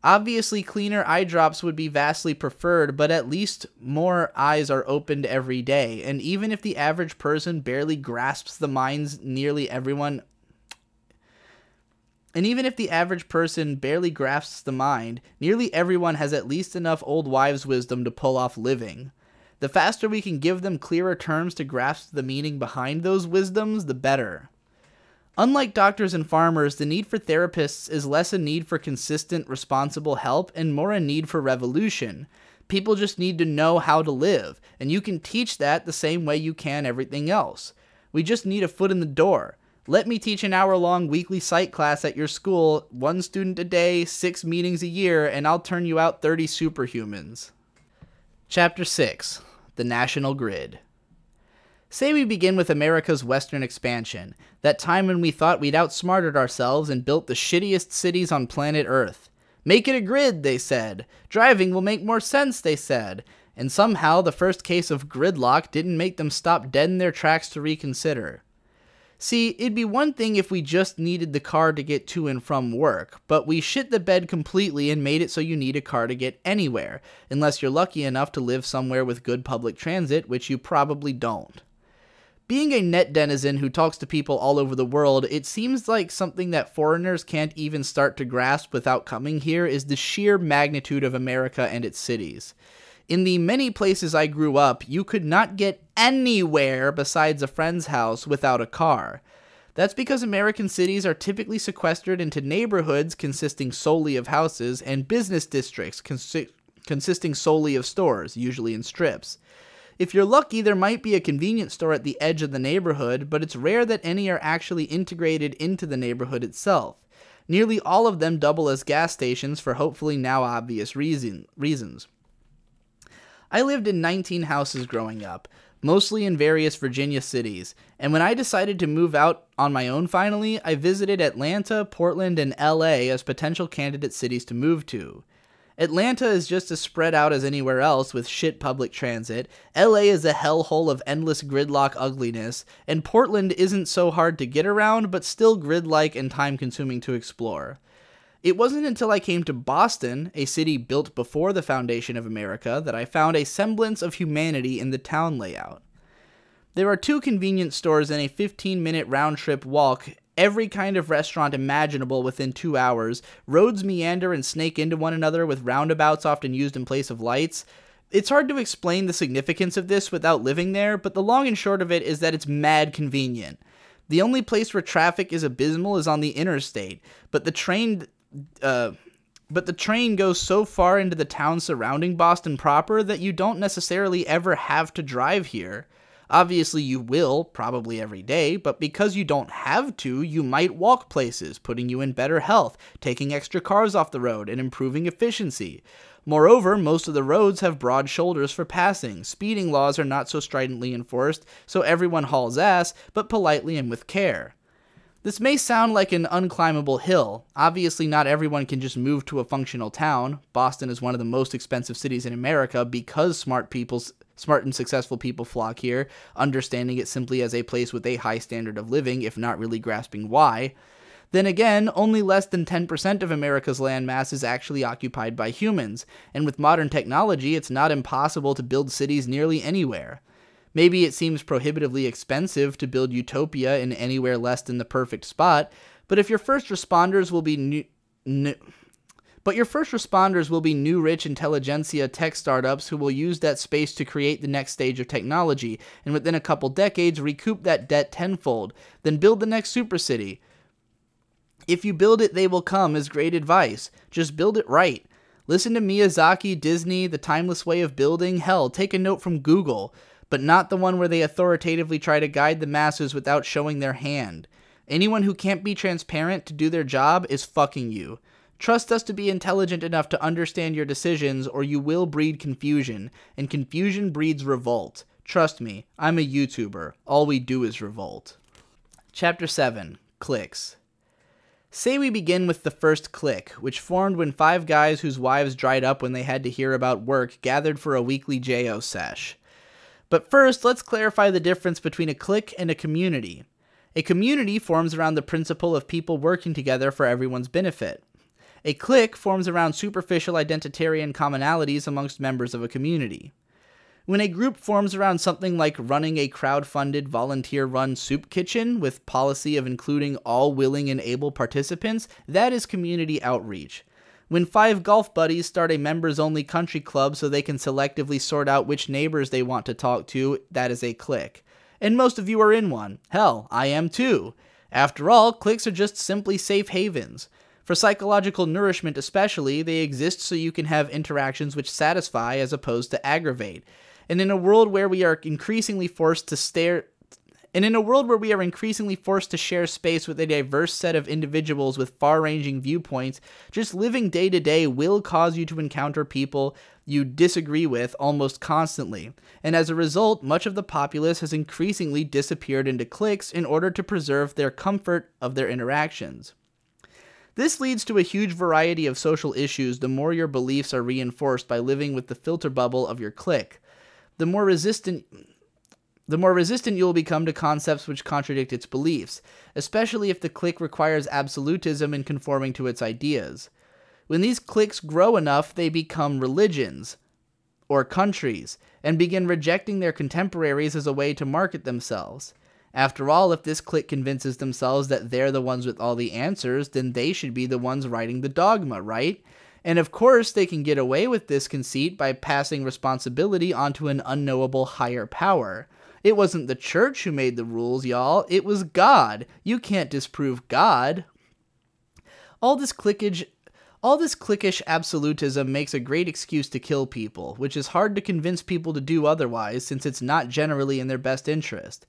Obviously, cleaner eye drops would be vastly preferred, but at least more eyes are opened every day, and even if the average person barely grasps the mind, nearly everyone has at least enough old wives' wisdom to pull off living. The faster we can give them clearer terms to grasp the meaning behind those wisdoms, the better. Unlike doctors and farmers, the need for therapists is less a need for consistent, responsible help and more a need for revolution. People just need to know how to live, and you can teach that the same way you can everything else. We just need a foot in the door. Let me teach an hour-long weekly psych class at your school, 1 student a day, 6 meetings a year, and I'll turn you out 30 superhumans. Chapter 6. The National Grid. Say we begin with America's western expansion, that time when we thought we'd outsmarted ourselves and built the shittiest cities on planet Earth. Make it a grid, they said. Driving will make more sense, they said. And somehow the first case of gridlock didn't make them stop dead in their tracks to reconsider. See, it'd be one thing if we just needed the car to get to and from work, but we shit the bed completely and made it so you need a car to get anywhere, unless you're lucky enough to live somewhere with good public transit, which you probably don't. Being a net denizen who talks to people all over the world, it seems like something that foreigners can't even start to grasp without coming here is the sheer magnitude of America and its cities. In the many places I grew up, you could not get anywhere besides a friend's house without a car. That's because American cities are typically sequestered into neighborhoods consisting solely of houses and business districts consisting solely of stores, usually in strips. If you're lucky, there might be a convenience store at the edge of the neighborhood, but it's rare that any are actually integrated into the neighborhood itself. Nearly all of them double as gas stations for hopefully now obvious reasons. I lived in 19 houses growing up, mostly in various Virginia cities, and when I decided to move out on my own finally, I visited Atlanta, Portland, and LA as potential candidate cities to move to. Atlanta is just as spread out as anywhere else with shit public transit, LA is a hellhole of endless gridlock ugliness, and Portland isn't so hard to get around but still grid-like and time-consuming to explore. It wasn't until I came to Boston, a city built before the foundation of America, that I found a semblance of humanity in the town layout. There are 2 convenience stores and a 15-minute round-trip walk, every kind of restaurant imaginable within 2 hours, roads meander and snake into one another with roundabouts often used in place of lights. It's hard to explain the significance of this without living there, but the long and short of it is that it's mad convenient. The only place where traffic is abysmal is on the interstate, but the train goes so far into the town surrounding Boston proper that you don't necessarily ever have to drive here. Obviously you will, probably every day, but because you don't have to, you might walk places, putting you in better health, taking extra cars off the road, and improving efficiency. Moreover, most of the roads have broad shoulders for passing. Speeding laws are not so stridently enforced, so everyone hauls ass, but politely and with care. This may sound like an unclimbable hill. Obviously, not everyone can just move to a functional town. Boston is one of the most expensive cities in America because smart and successful people flock here, understanding it simply as a place with a high standard of living, if not really grasping why. Then again, only less than 10% of America's landmass is actually occupied by humans, and with modern technology, it's not impossible to build cities nearly anywhere. Maybe it seems prohibitively expensive to build utopia in anywhere less than the perfect spot, but your first responders will be new rich intelligentsia tech startups who will use that space to create the next stage of technology, and within a couple decades recoup that debt tenfold, then build the next supercity. If you build it, they will come is great advice. Just build it right. Listen to Miyazaki, Disney, The Timeless Way of Building. Hell, take a note from Google, but not the one where they authoritatively try to guide the masses without showing their hand. Anyone who can't be transparent to do their job is fucking you. Trust us to be intelligent enough to understand your decisions, or you will breed confusion, and confusion breeds revolt. Trust me, I'm a YouTuber. All we do is revolt. Chapter 7. Cliques. Say we begin with the first clique, which formed when 5 guys whose wives dried up when they had to hear about work gathered for a weekly JO sesh. But first, let's clarify the difference between a clique and a community. A community forms around the principle of people working together for everyone's benefit. A clique forms around superficial identitarian commonalities amongst members of a community. When a group forms around something like running a crowd-funded, volunteer-run soup kitchen with policy of including all willing and able participants, that is community outreach. When 5 golf buddies start a members-only country club so they can selectively sort out which neighbors they want to talk to, that is a clique. And most of you are in one. Hell, I am too. After all, cliques are just simply safe havens. For psychological nourishment especially, they exist so you can have interactions which satisfy as opposed to aggravate. And in a world where we are increasingly forced to share space with a diverse set of individuals with far-ranging viewpoints, just living day to day will cause you to encounter people you disagree with almost constantly. And as a result, much of the populace has increasingly disappeared into cliques in order to preserve their comfort of their interactions. This leads to a huge variety of social issues the more your beliefs are reinforced by living with the filter bubble of your clique. The more resistant you will become to concepts which contradict its beliefs, especially if the clique requires absolutism in conforming to its ideas. When these cliques grow enough, they become religions, or countries, and begin rejecting their contemporaries as a way to market themselves. After all, if this clique convinces themselves that they're the ones with all the answers, then they should be the ones writing the dogma, right? And of course, they can get away with this conceit by passing responsibility onto an unknowable higher power. It wasn't the church who made the rules, y'all. It was God. You can't disprove God. All this cliquish absolutism makes a great excuse to kill people, which is hard to convince people to do otherwise since it's not generally in their best interest.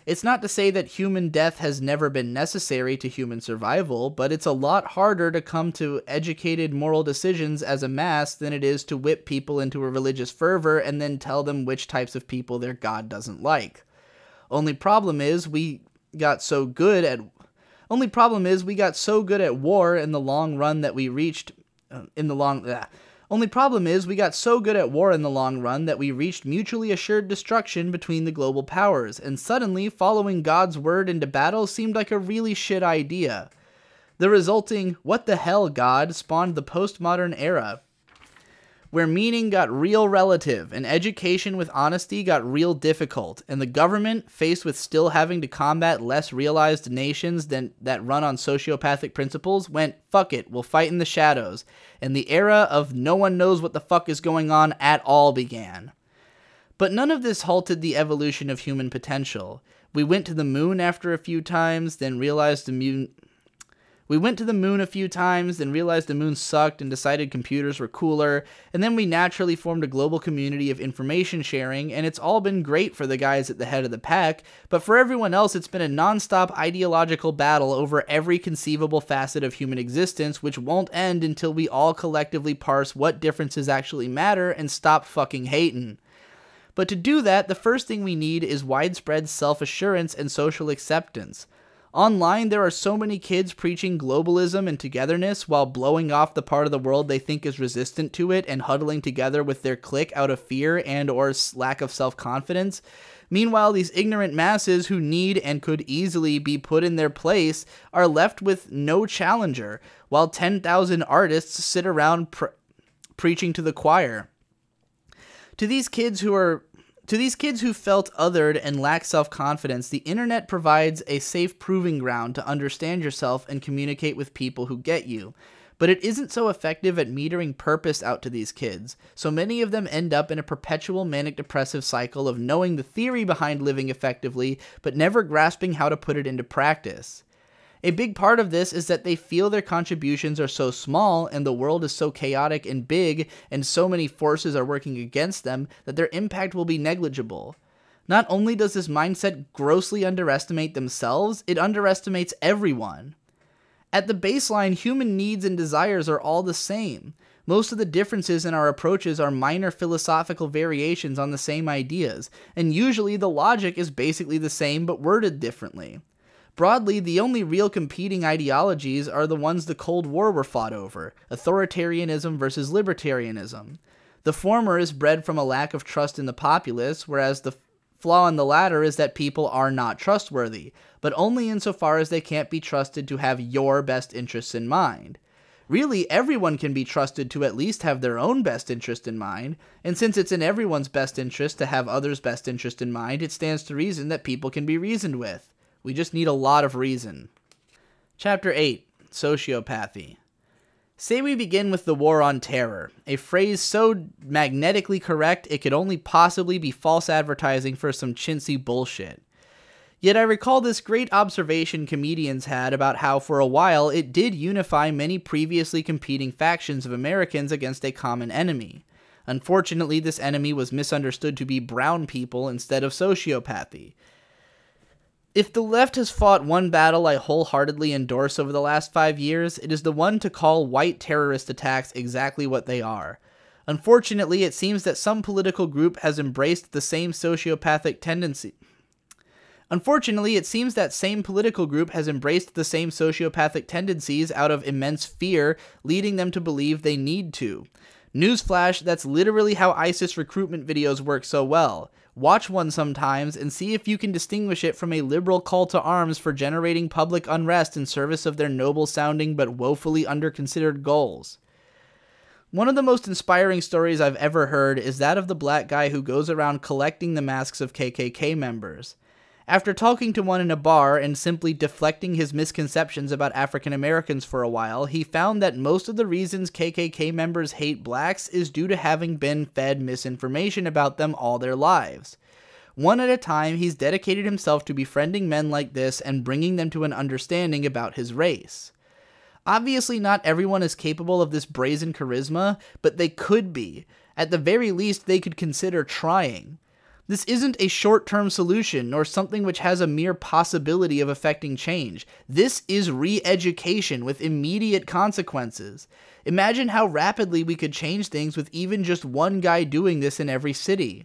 It's not to say that human death has never been necessary to human survival, but it's a lot harder to come to educated moral decisions as a mass than it is to whip people into a religious fervor and then tell them which types of people their God doesn't like. Only problem is we got so good at war in the long run that we reached mutually assured destruction between the global powers, and suddenly following God's word into battle seemed like a really shit idea. The resulting "what the hell, God" spawned the postmodern era, where meaning got real relative, and education with honesty got real difficult, and the government, faced with still having to combat less realized nations that run on sociopathic principles, went, fuck it, we'll fight in the shadows, and the era of no one knows what the fuck is going on at all began. But none of this halted the evolution of human potential. We went to the moon after a few times, then realized the moon We went to the moon a few times, then realized the moon sucked and decided computers were cooler, and then we naturally formed a global community of information sharing, and it's all been great for the guys at the head of the pack, but for everyone else it's been a non-stop ideological battle over every conceivable facet of human existence, which won't end until we all collectively parse what differences actually matter and stop fucking hating. But to do that, the first thing we need is widespread self-assurance and social acceptance. Online, there are so many kids preaching globalism and togetherness while blowing off the part of the world they think is resistant to it and huddling together with their clique out of fear and or lack of self-confidence. Meanwhile, these ignorant masses who need and could easily be put in their place are left with no challenger, while 10,000 artists sit around preaching to the choir. To these kids who felt othered and lack self-confidence, the internet provides a safe proving ground to understand yourself and communicate with people who get you. But it isn't so effective at metering purpose out to these kids, so many of them end up in a perpetual manic-depressive cycle of knowing the theory behind living effectively, but never grasping how to put it into practice. A big part of this is that they feel their contributions are so small and the world is so chaotic and big and so many forces are working against them that their impact will be negligible. Not only does this mindset grossly underestimate themselves, it underestimates everyone. At the baseline, human needs and desires are all the same. Most of the differences in our approaches are minor philosophical variations on the same ideas, and usually the logic is basically the same but worded differently. Broadly, the only real competing ideologies are the ones the Cold War were fought over, authoritarianism versus libertarianism. The former is bred from a lack of trust in the populace, whereas the flaw in the latter is that people are not trustworthy, but only insofar as they can't be trusted to have your best interests in mind. Really, everyone can be trusted to at least have their own best interest in mind, and since it's in everyone's best interest to have others' best interest in mind, it stands to reason that people can be reasoned with. We just need a lot of reason. Chapter 8. Sociopathy. Say we begin with the War on Terror, a phrase so magnetically correct it could only possibly be false advertising for some chintzy bullshit. Yet I recall this great observation comedians had about how for a while it did unify many previously competing factions of Americans against a common enemy. Unfortunately, this enemy was misunderstood to be brown people instead of sociopathy. If the left has fought one battle I wholeheartedly endorse over the last 5 years, it is the one to call white terrorist attacks exactly what they are. Unfortunately, it seems that some political group has embraced the same sociopathic tendency. Unfortunately, it seems that same political group has embraced the same sociopathic tendencies out of immense fear, leading them to believe they need to. Newsflash, that's literally how ISIS recruitment videos work so well. Watch one sometimes and see if you can distinguish it from a liberal call to arms for generating public unrest in service of their noble-sounding but woefully under-considered goals. One of the most inspiring stories I've ever heard is that of the black guy who goes around collecting the masks of KKK members. After talking to one in a bar and simply deflecting his misconceptions about African Americans for a while, he found that most of the reasons KKK members hate blacks is due to having been fed misinformation about them all their lives. One at a time, he's dedicated himself to befriending men like this and bringing them to an understanding about his race. Obviously, not everyone is capable of this brazen charisma, but they could be. At the very least, they could consider trying. This isn't a short-term solution, nor something which has a mere possibility of affecting change. This is re-education with immediate consequences. Imagine how rapidly we could change things with even just one guy doing this in every city.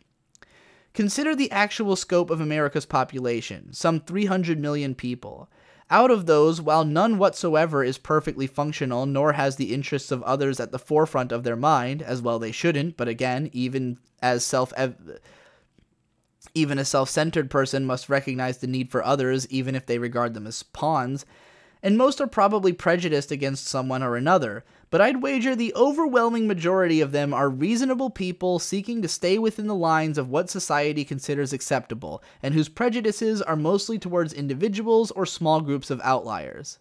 Consider the actual scope of America's population, some 300 million people. Out of those, while none whatsoever is perfectly functional, nor has the interests of others at the forefront of their mind, as well they shouldn't, but again, even a self-centered person must recognize the need for others, even if they regard them as pawns, and most are probably prejudiced against someone or another, but I'd wager the overwhelming majority of them are reasonable people seeking to stay within the lines of what society considers acceptable, and whose prejudices are mostly towards individuals or small groups of outliers.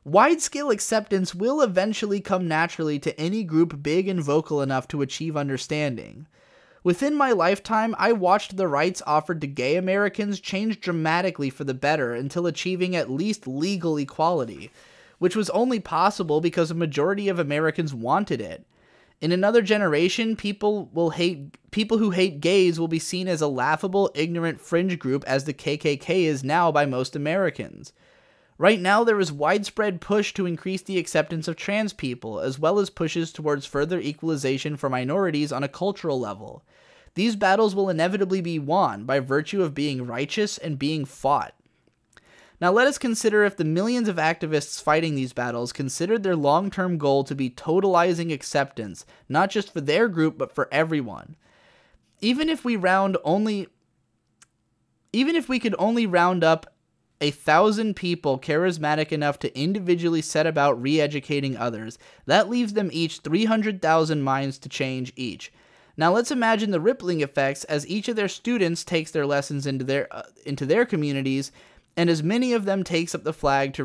Wide-scale acceptance will eventually come naturally to any group big and vocal enough to achieve understanding. Within my lifetime, I watched the rights offered to gay Americans change dramatically for the better until achieving at least legal equality. which was only possible because a majority of Americans wanted it. In another generation, people who hate gays will be seen as a laughable, ignorant fringe group as the KKK is now by most Americans. Right now, there is widespread push to increase the acceptance of trans people, as well as pushes towards further equalization for minorities on a cultural level. These battles will inevitably be won by virtue of being righteous and being fought. Now let us consider if the millions of activists fighting these battles considered their long-term goal to be totalizing acceptance, not just for their group, but for everyone. Even if we could only round up 1,000 people charismatic enough to individually set about re-educating others, that leaves them each 300,000 minds to change each. Now let's imagine the rippling effects as each of their students takes their lessons into their communities, and as many of them takes up the flag to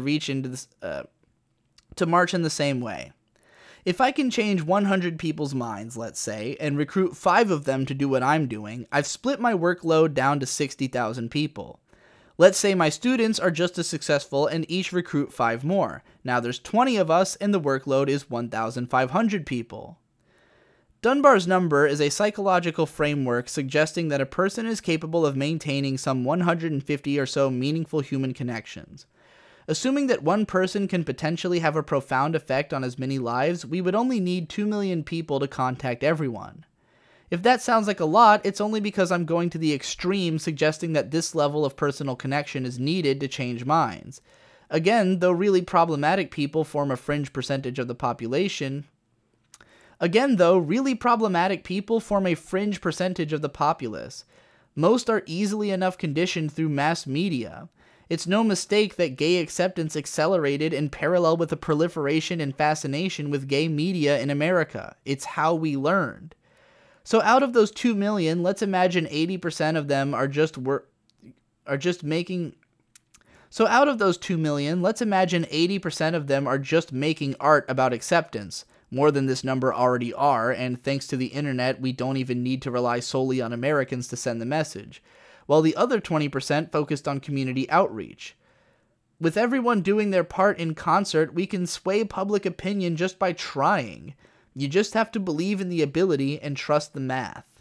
march in the same way. If I can change 100 people's minds, let's say, and recruit 5 of them to do what I'm doing, I've split my workload down to 60,000 people. Let's say my students are just as successful and each recruit 5 more. Now there's 20 of us and the workload is 1,500 people. Dunbar's number is a psychological framework suggesting that a person is capable of maintaining some 150 or so meaningful human connections. Assuming that one person can potentially have a profound effect on as many lives, we would only need 2 million people to contact everyone. If that sounds like a lot, it's only because I'm going to the extreme, suggesting that this level of personal connection is needed to change minds. Again, though really problematic people form a fringe percentage of the populace, most are easily enough conditioned through mass media. It's no mistake that gay acceptance accelerated in parallel with the proliferation and fascination with gay media in America. It's how we learned. So out of those 2 million, let's imagine 80% of them are just making art about acceptance. More than this number already are, and thanks to the internet, we don't even need to rely solely on Americans to send the message, while the other 20% focused on community outreach. With everyone doing their part in concert, we can sway public opinion just by trying. You just have to believe in the ability and trust the math.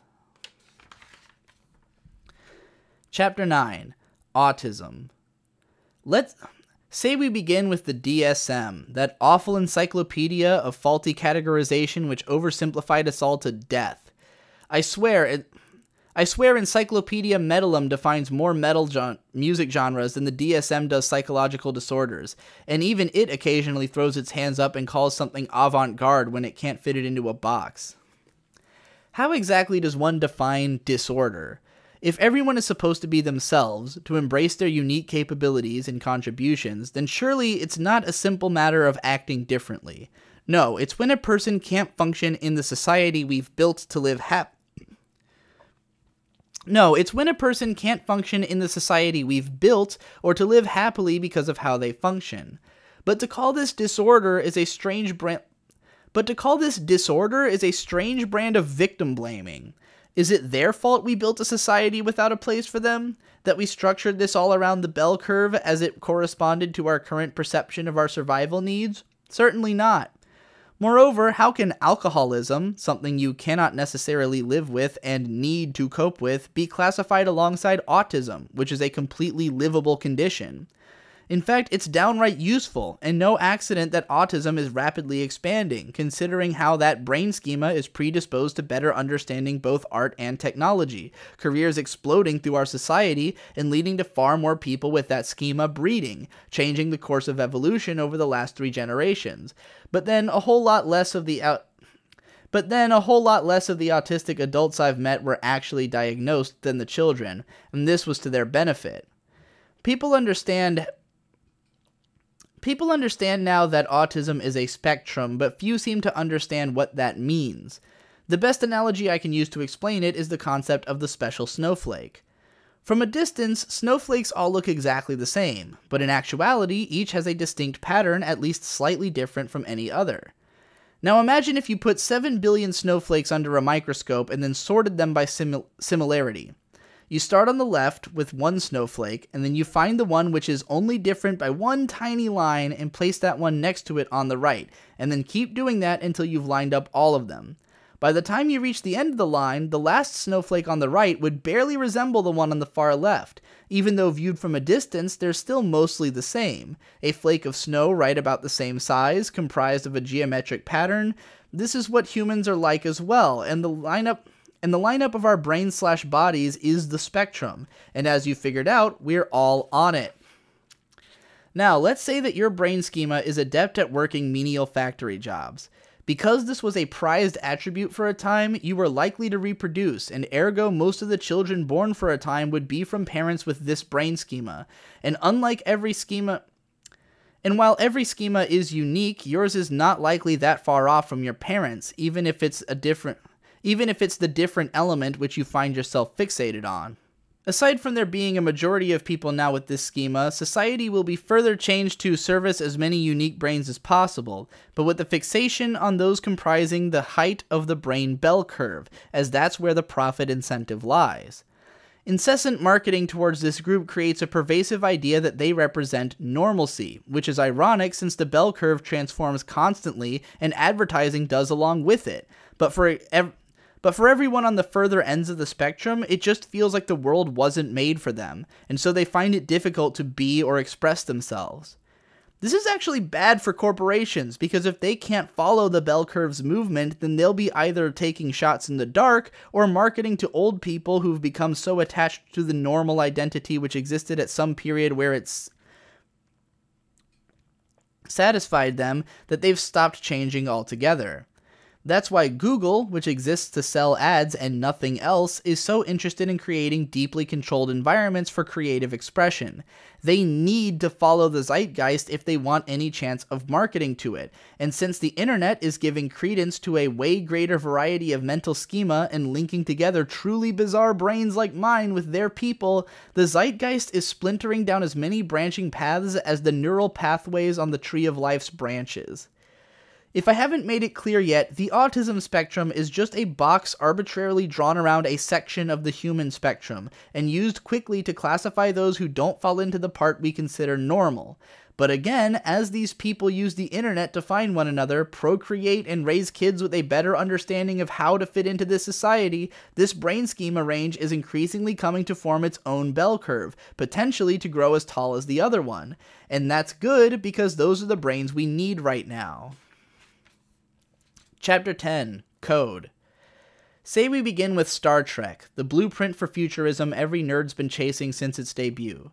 Chapter 9. Autism. Let's say we begin with the DSM, that awful encyclopedia of faulty categorization which oversimplified us all to death. I swear Encyclopedia Metalum defines more music genres than the DSM does psychological disorders, and even it occasionally throws its hands up and calls something avant-garde when it can't fit it into a box. How exactly does one define disorder? If everyone is supposed to be themselves, to embrace their unique capabilities and contributions, then surely it's not a simple matter of acting differently. No, it's when a person can't function in the society we've built to live happily because of how they function. But to call this disorder is a strange brand of victim blaming. Is it their fault we built a society without a place for them? That we structured this all around the bell curve as it corresponded to our current perception of our survival needs? Certainly not. Moreover, how can alcoholism, something you cannot necessarily live with and need to cope with, be classified alongside autism, which is a completely livable condition? In fact, it's downright useful, and no accident that autism is rapidly expanding, considering how that brain schema is predisposed to better understanding both art and technology, careers exploding through our society and leading to far more people with that schema breeding, changing the course of evolution over the last 3 generations. But then a whole lot less of the autistic adults I've met were actually diagnosed than the children, and this was to their benefit. People understand now that autism is a spectrum, but few seem to understand what that means. The best analogy I can use to explain it is the concept of the special snowflake. From a distance, snowflakes all look exactly the same, but in actuality, each has a distinct pattern at least slightly different from any other. Now imagine if you put 7 billion snowflakes under a microscope and then sorted them by similarity. You start on the left with one snowflake, and then you find the one which is only different by one tiny line and place that one next to it on the right, and then keep doing that until you've lined up all of them. By the time you reach the end of the line, the last snowflake on the right would barely resemble the one on the far left. Even though viewed from a distance, they're still mostly the same. A flake of snow right about the same size, comprised of a geometric pattern. This is what humans are like as well, and the lineup of our brains/bodies is the spectrum, and as you figured out, we're all on it. Now, let's say that your brain schema is adept at working menial factory jobs. Because this was a prized attribute for a time, you were likely to reproduce, and ergo most of the children born for a time would be from parents with this brain schema. And while every schema is unique, yours is not likely that far off from your parents, even if it's the different element which you find yourself fixated on. Aside from there being a majority of people now with this schema, society will be further changed to service as many unique brains as possible, but with the fixation on those comprising the height of the brain bell curve, as that's where the profit incentive lies. Incessant marketing towards this group creates a pervasive idea that they represent normalcy, which is ironic since the bell curve transforms constantly and advertising does along with it. But for everyone on the further ends of the spectrum, it just feels like the world wasn't made for them, and so they find it difficult to be or express themselves. This is actually bad for corporations, because if they can't follow the bell curve's movement, then they'll be either taking shots in the dark, or marketing to old people who've become so attached to the normal identity which existed at some period where it's satisfied them that they've stopped changing altogether. That's why Google, which exists to sell ads and nothing else, is so interested in creating deeply controlled environments for creative expression. They need to follow the zeitgeist if they want any chance of marketing to it, and since the internet is giving credence to a way greater variety of mental schema and linking together truly bizarre brains like mine with their people, the zeitgeist is splintering down as many branching paths as the neural pathways on the tree of life's branches. If I haven't made it clear yet, the autism spectrum is just a box arbitrarily drawn around a section of the human spectrum, and used quickly to classify those who don't fall into the part we consider normal. But again, as these people use the internet to find one another, procreate, and raise kids with a better understanding of how to fit into this society, this brain schema range is increasingly coming to form its own bell curve, potentially to grow as tall as the other one. And that's good, because those are the brains we need right now. Chapter 10. Code. Say we begin with Star Trek, the blueprint for futurism every nerd's been chasing since its debut.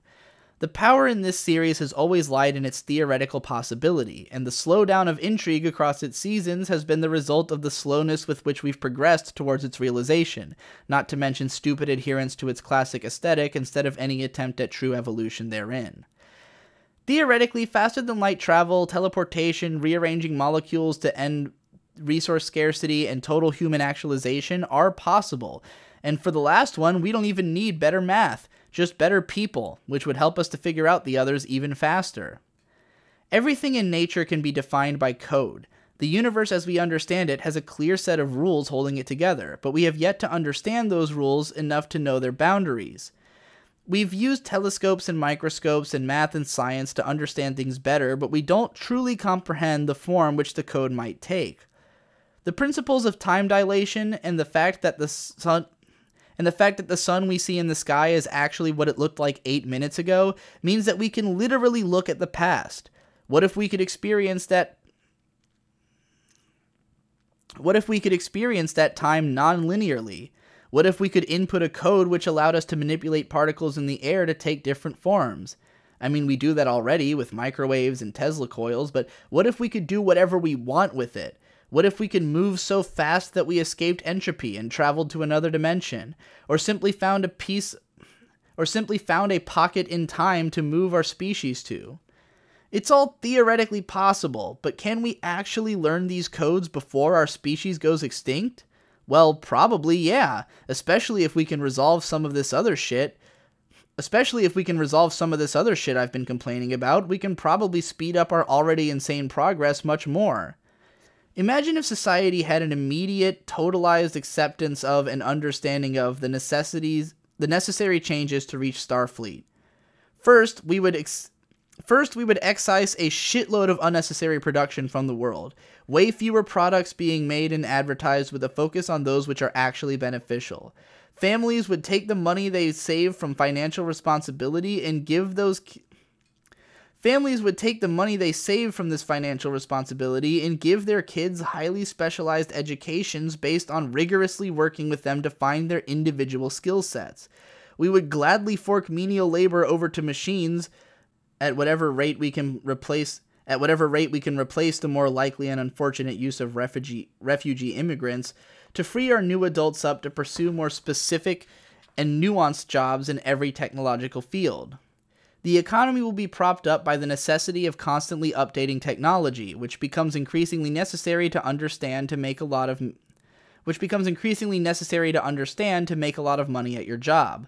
The power in this series has always lied in its theoretical possibility, and the slowdown of intrigue across its seasons has been the result of the slowness with which we've progressed towards its realization, not to mention stupid adherence to its classic aesthetic instead of any attempt at true evolution therein. Theoretically, faster-than-light travel, teleportation, rearranging molecules to end resource scarcity, and total human actualization are possible, and for the last one, we don't even need better math, just better people, which would help us to figure out the others even faster. Everything in nature can be defined by code. The universe as we understand it has a clear set of rules holding it together, but we have yet to understand those rules enough to know their boundaries. We've used telescopes and microscopes and math and science to understand things better, but we don't truly comprehend the form which the code might take. The principles of time dilation and the fact that the sun we see in the sky is actually what it looked like 8 minutes ago means that we can literally look at the past. What if we could experience that time non-linearly? What if we could input a code which allowed us to manipulate particles in the air to take different forms? I mean, we do that already with microwaves and Tesla coils, but what if we could do whatever we want with it? What if we could move so fast that we escaped entropy and traveled to another dimension? Or simply found a pocket in time to move our species to? It's all theoretically possible, but can we actually learn these codes before our species goes extinct? Well, probably yeah, especially if we can resolve some of this other shit. I've been complaining about, we can probably speed up our already insane progress much more. Imagine if society had an immediate, totalized acceptance of and understanding of the necessary changes to reach Starfleet. First, we would excise a shitload of unnecessary production from the world. Way fewer products being made and advertised with a focus on those which are actually beneficial. Families would take the money they save from financial responsibility and give those Families would take the money they save from this financial responsibility and give their kids highly specialized educations based on rigorously working with them to find their individual skill sets. We would gladly fork menial labor over to machines at whatever rate we can replace the more likely and unfortunate use of refugee immigrants, to free our new adults up to pursue more specific and nuanced jobs in every technological field. The economy will be propped up by the necessity of constantly updating technology, which becomes increasingly necessary to understand to make a lot of money at your job.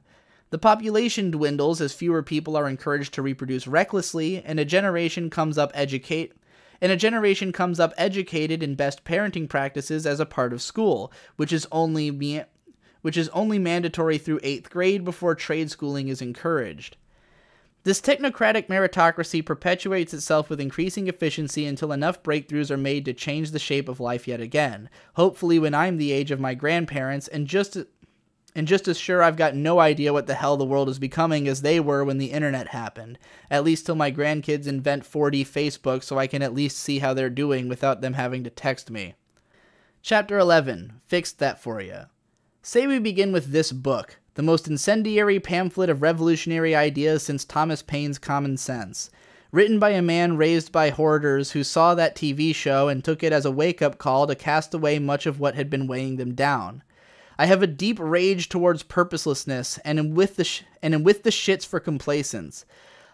The population dwindles as fewer people are encouraged to reproduce recklessly, and a generation comes up educated in best parenting practices as a part of school, which is only mandatory through 8th grade before trade schooling is encouraged. This technocratic meritocracy perpetuates itself with increasing efficiency until enough breakthroughs are made to change the shape of life yet again, hopefully when I'm the age of my grandparents, and just as sure I've got no idea what the hell the world is becoming as they were when the internet happened, at least till my grandkids invent 4D Facebook so I can at least see how they're doing without them having to text me. Chapter 11. Fixed that for you. Say we begin with this book, the most incendiary pamphlet of revolutionary ideas since Thomas Paine's Common Sense. Written by a man raised by hoarders who saw that TV show and took it as a wake-up call to cast away much of what had been weighing them down. I have a deep rage towards purposelessness and am with the shits for complacence.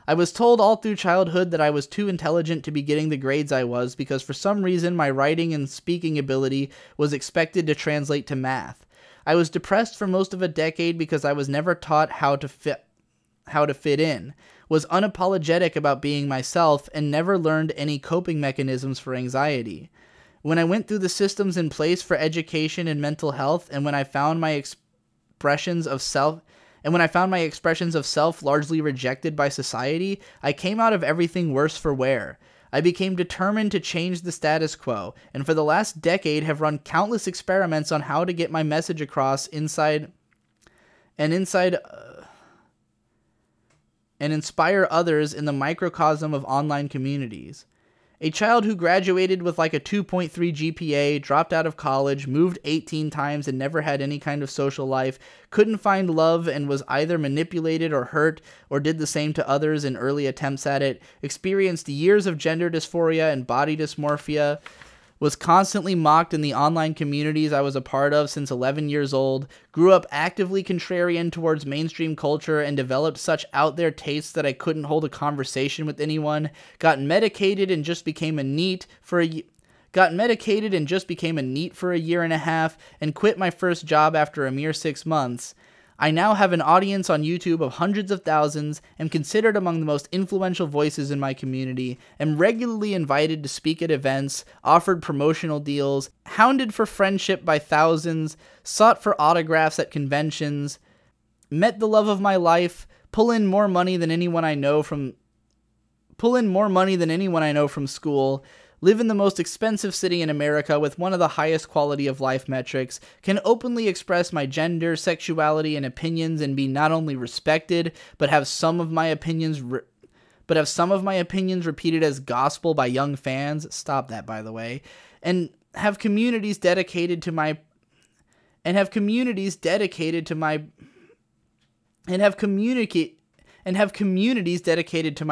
I was told all through childhood that I was too intelligent to be getting the grades I was because for some reason my writing and speaking ability was expected to translate to math. I was depressed for most of a decade because I was never taught how to fit in, was unapologetic about being myself, and never learned any coping mechanisms for anxiety. When I went through the systems in place for education and mental health, and when I found my expressions of self largely rejected by society, I came out of everything worse for wear. I became determined to change the status quo, and for the last decade have run countless experiments on how to get my message across and inspire others in the microcosm of online communities. A child who graduated with like a 2.3 GPA, dropped out of college, moved 18 times and never had any kind of social life, couldn't find love and was either manipulated or hurt or did the same to others in early attempts at it, experienced years of gender dysphoria and body dysmorphia, was constantly mocked in the online communities I was a part of since 11 years old, grew up actively contrarian towards mainstream culture and developed such out-there tastes that I couldn't hold a conversation with anyone, got medicated and just became a NEET for a year and a half, and quit my first job after a mere 6 months. I now have an audience on YouTube of hundreds of thousands, am considered among the most influential voices in my community, am regularly invited to speak at events, offered promotional deals, hounded for friendship by thousands, sought for autographs at conventions, met the love of my life, pull in more money than anyone I know from school, live in the most expensive city in America with one of the highest quality of life metrics, can openly express my gender, sexuality, and opinions and be not only respected, but have some of my opinions repeated as gospel by young fans. Stop that, by the way. And have communities dedicated to my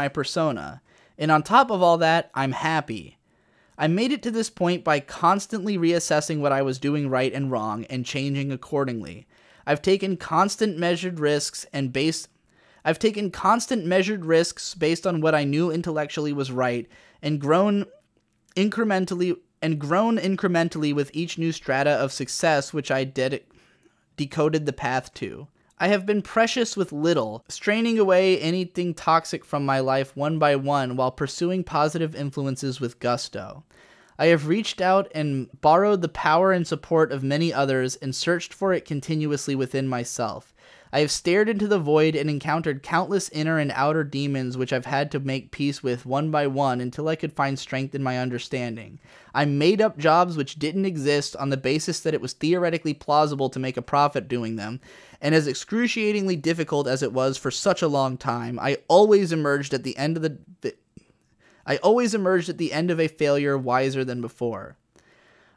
persona. And on top of all that, I'm happy. I made it to this point by constantly reassessing what I was doing right and wrong and changing accordingly. I've taken constant measured risks based on what I knew intellectually was right, and grown incrementally with each new strata of success which I decoded the path to. I have been precious with little, straining away anything toxic from my life one by one while pursuing positive influences with gusto. I have reached out and borrowed the power and support of many others and searched for it continuously within myself. I have stared into the void and encountered countless inner and outer demons which I've had to make peace with one by one until I could find strength in my understanding. I made up jobs which didn't exist on the basis that it was theoretically plausible to make a profit doing them, and as excruciatingly difficult as it was for such a long time, I always emerged at the end of a failure wiser than before.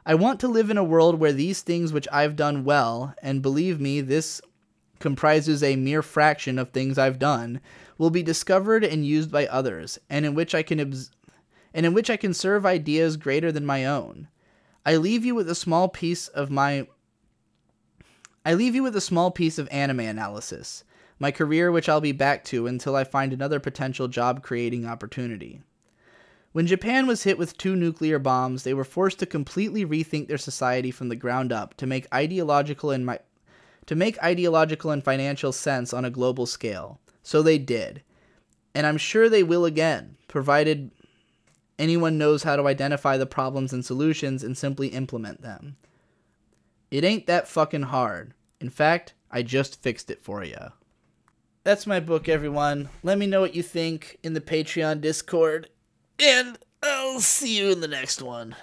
I want to live in a world where these things which I've done well, and believe me, this comprises a mere fraction of things I've done, will be discovered and used by others, and in which I can serve ideas greater than my own. I leave you with a small piece of anime analysis, my career which I'll be back to until I find another potential job-creating opportunity. When Japan was hit with 2 nuclear bombs, they were forced to completely rethink their society from the ground up to make ideological and financial sense on a global scale. So they did. And I'm sure they will again, provided anyone knows how to identify the problems and solutions and simply implement them. It ain't that fucking hard. In fact, I just fixed it for you. That's my book, everyone. Let me know what you think in the Patreon Discord, and I'll see you in the next one.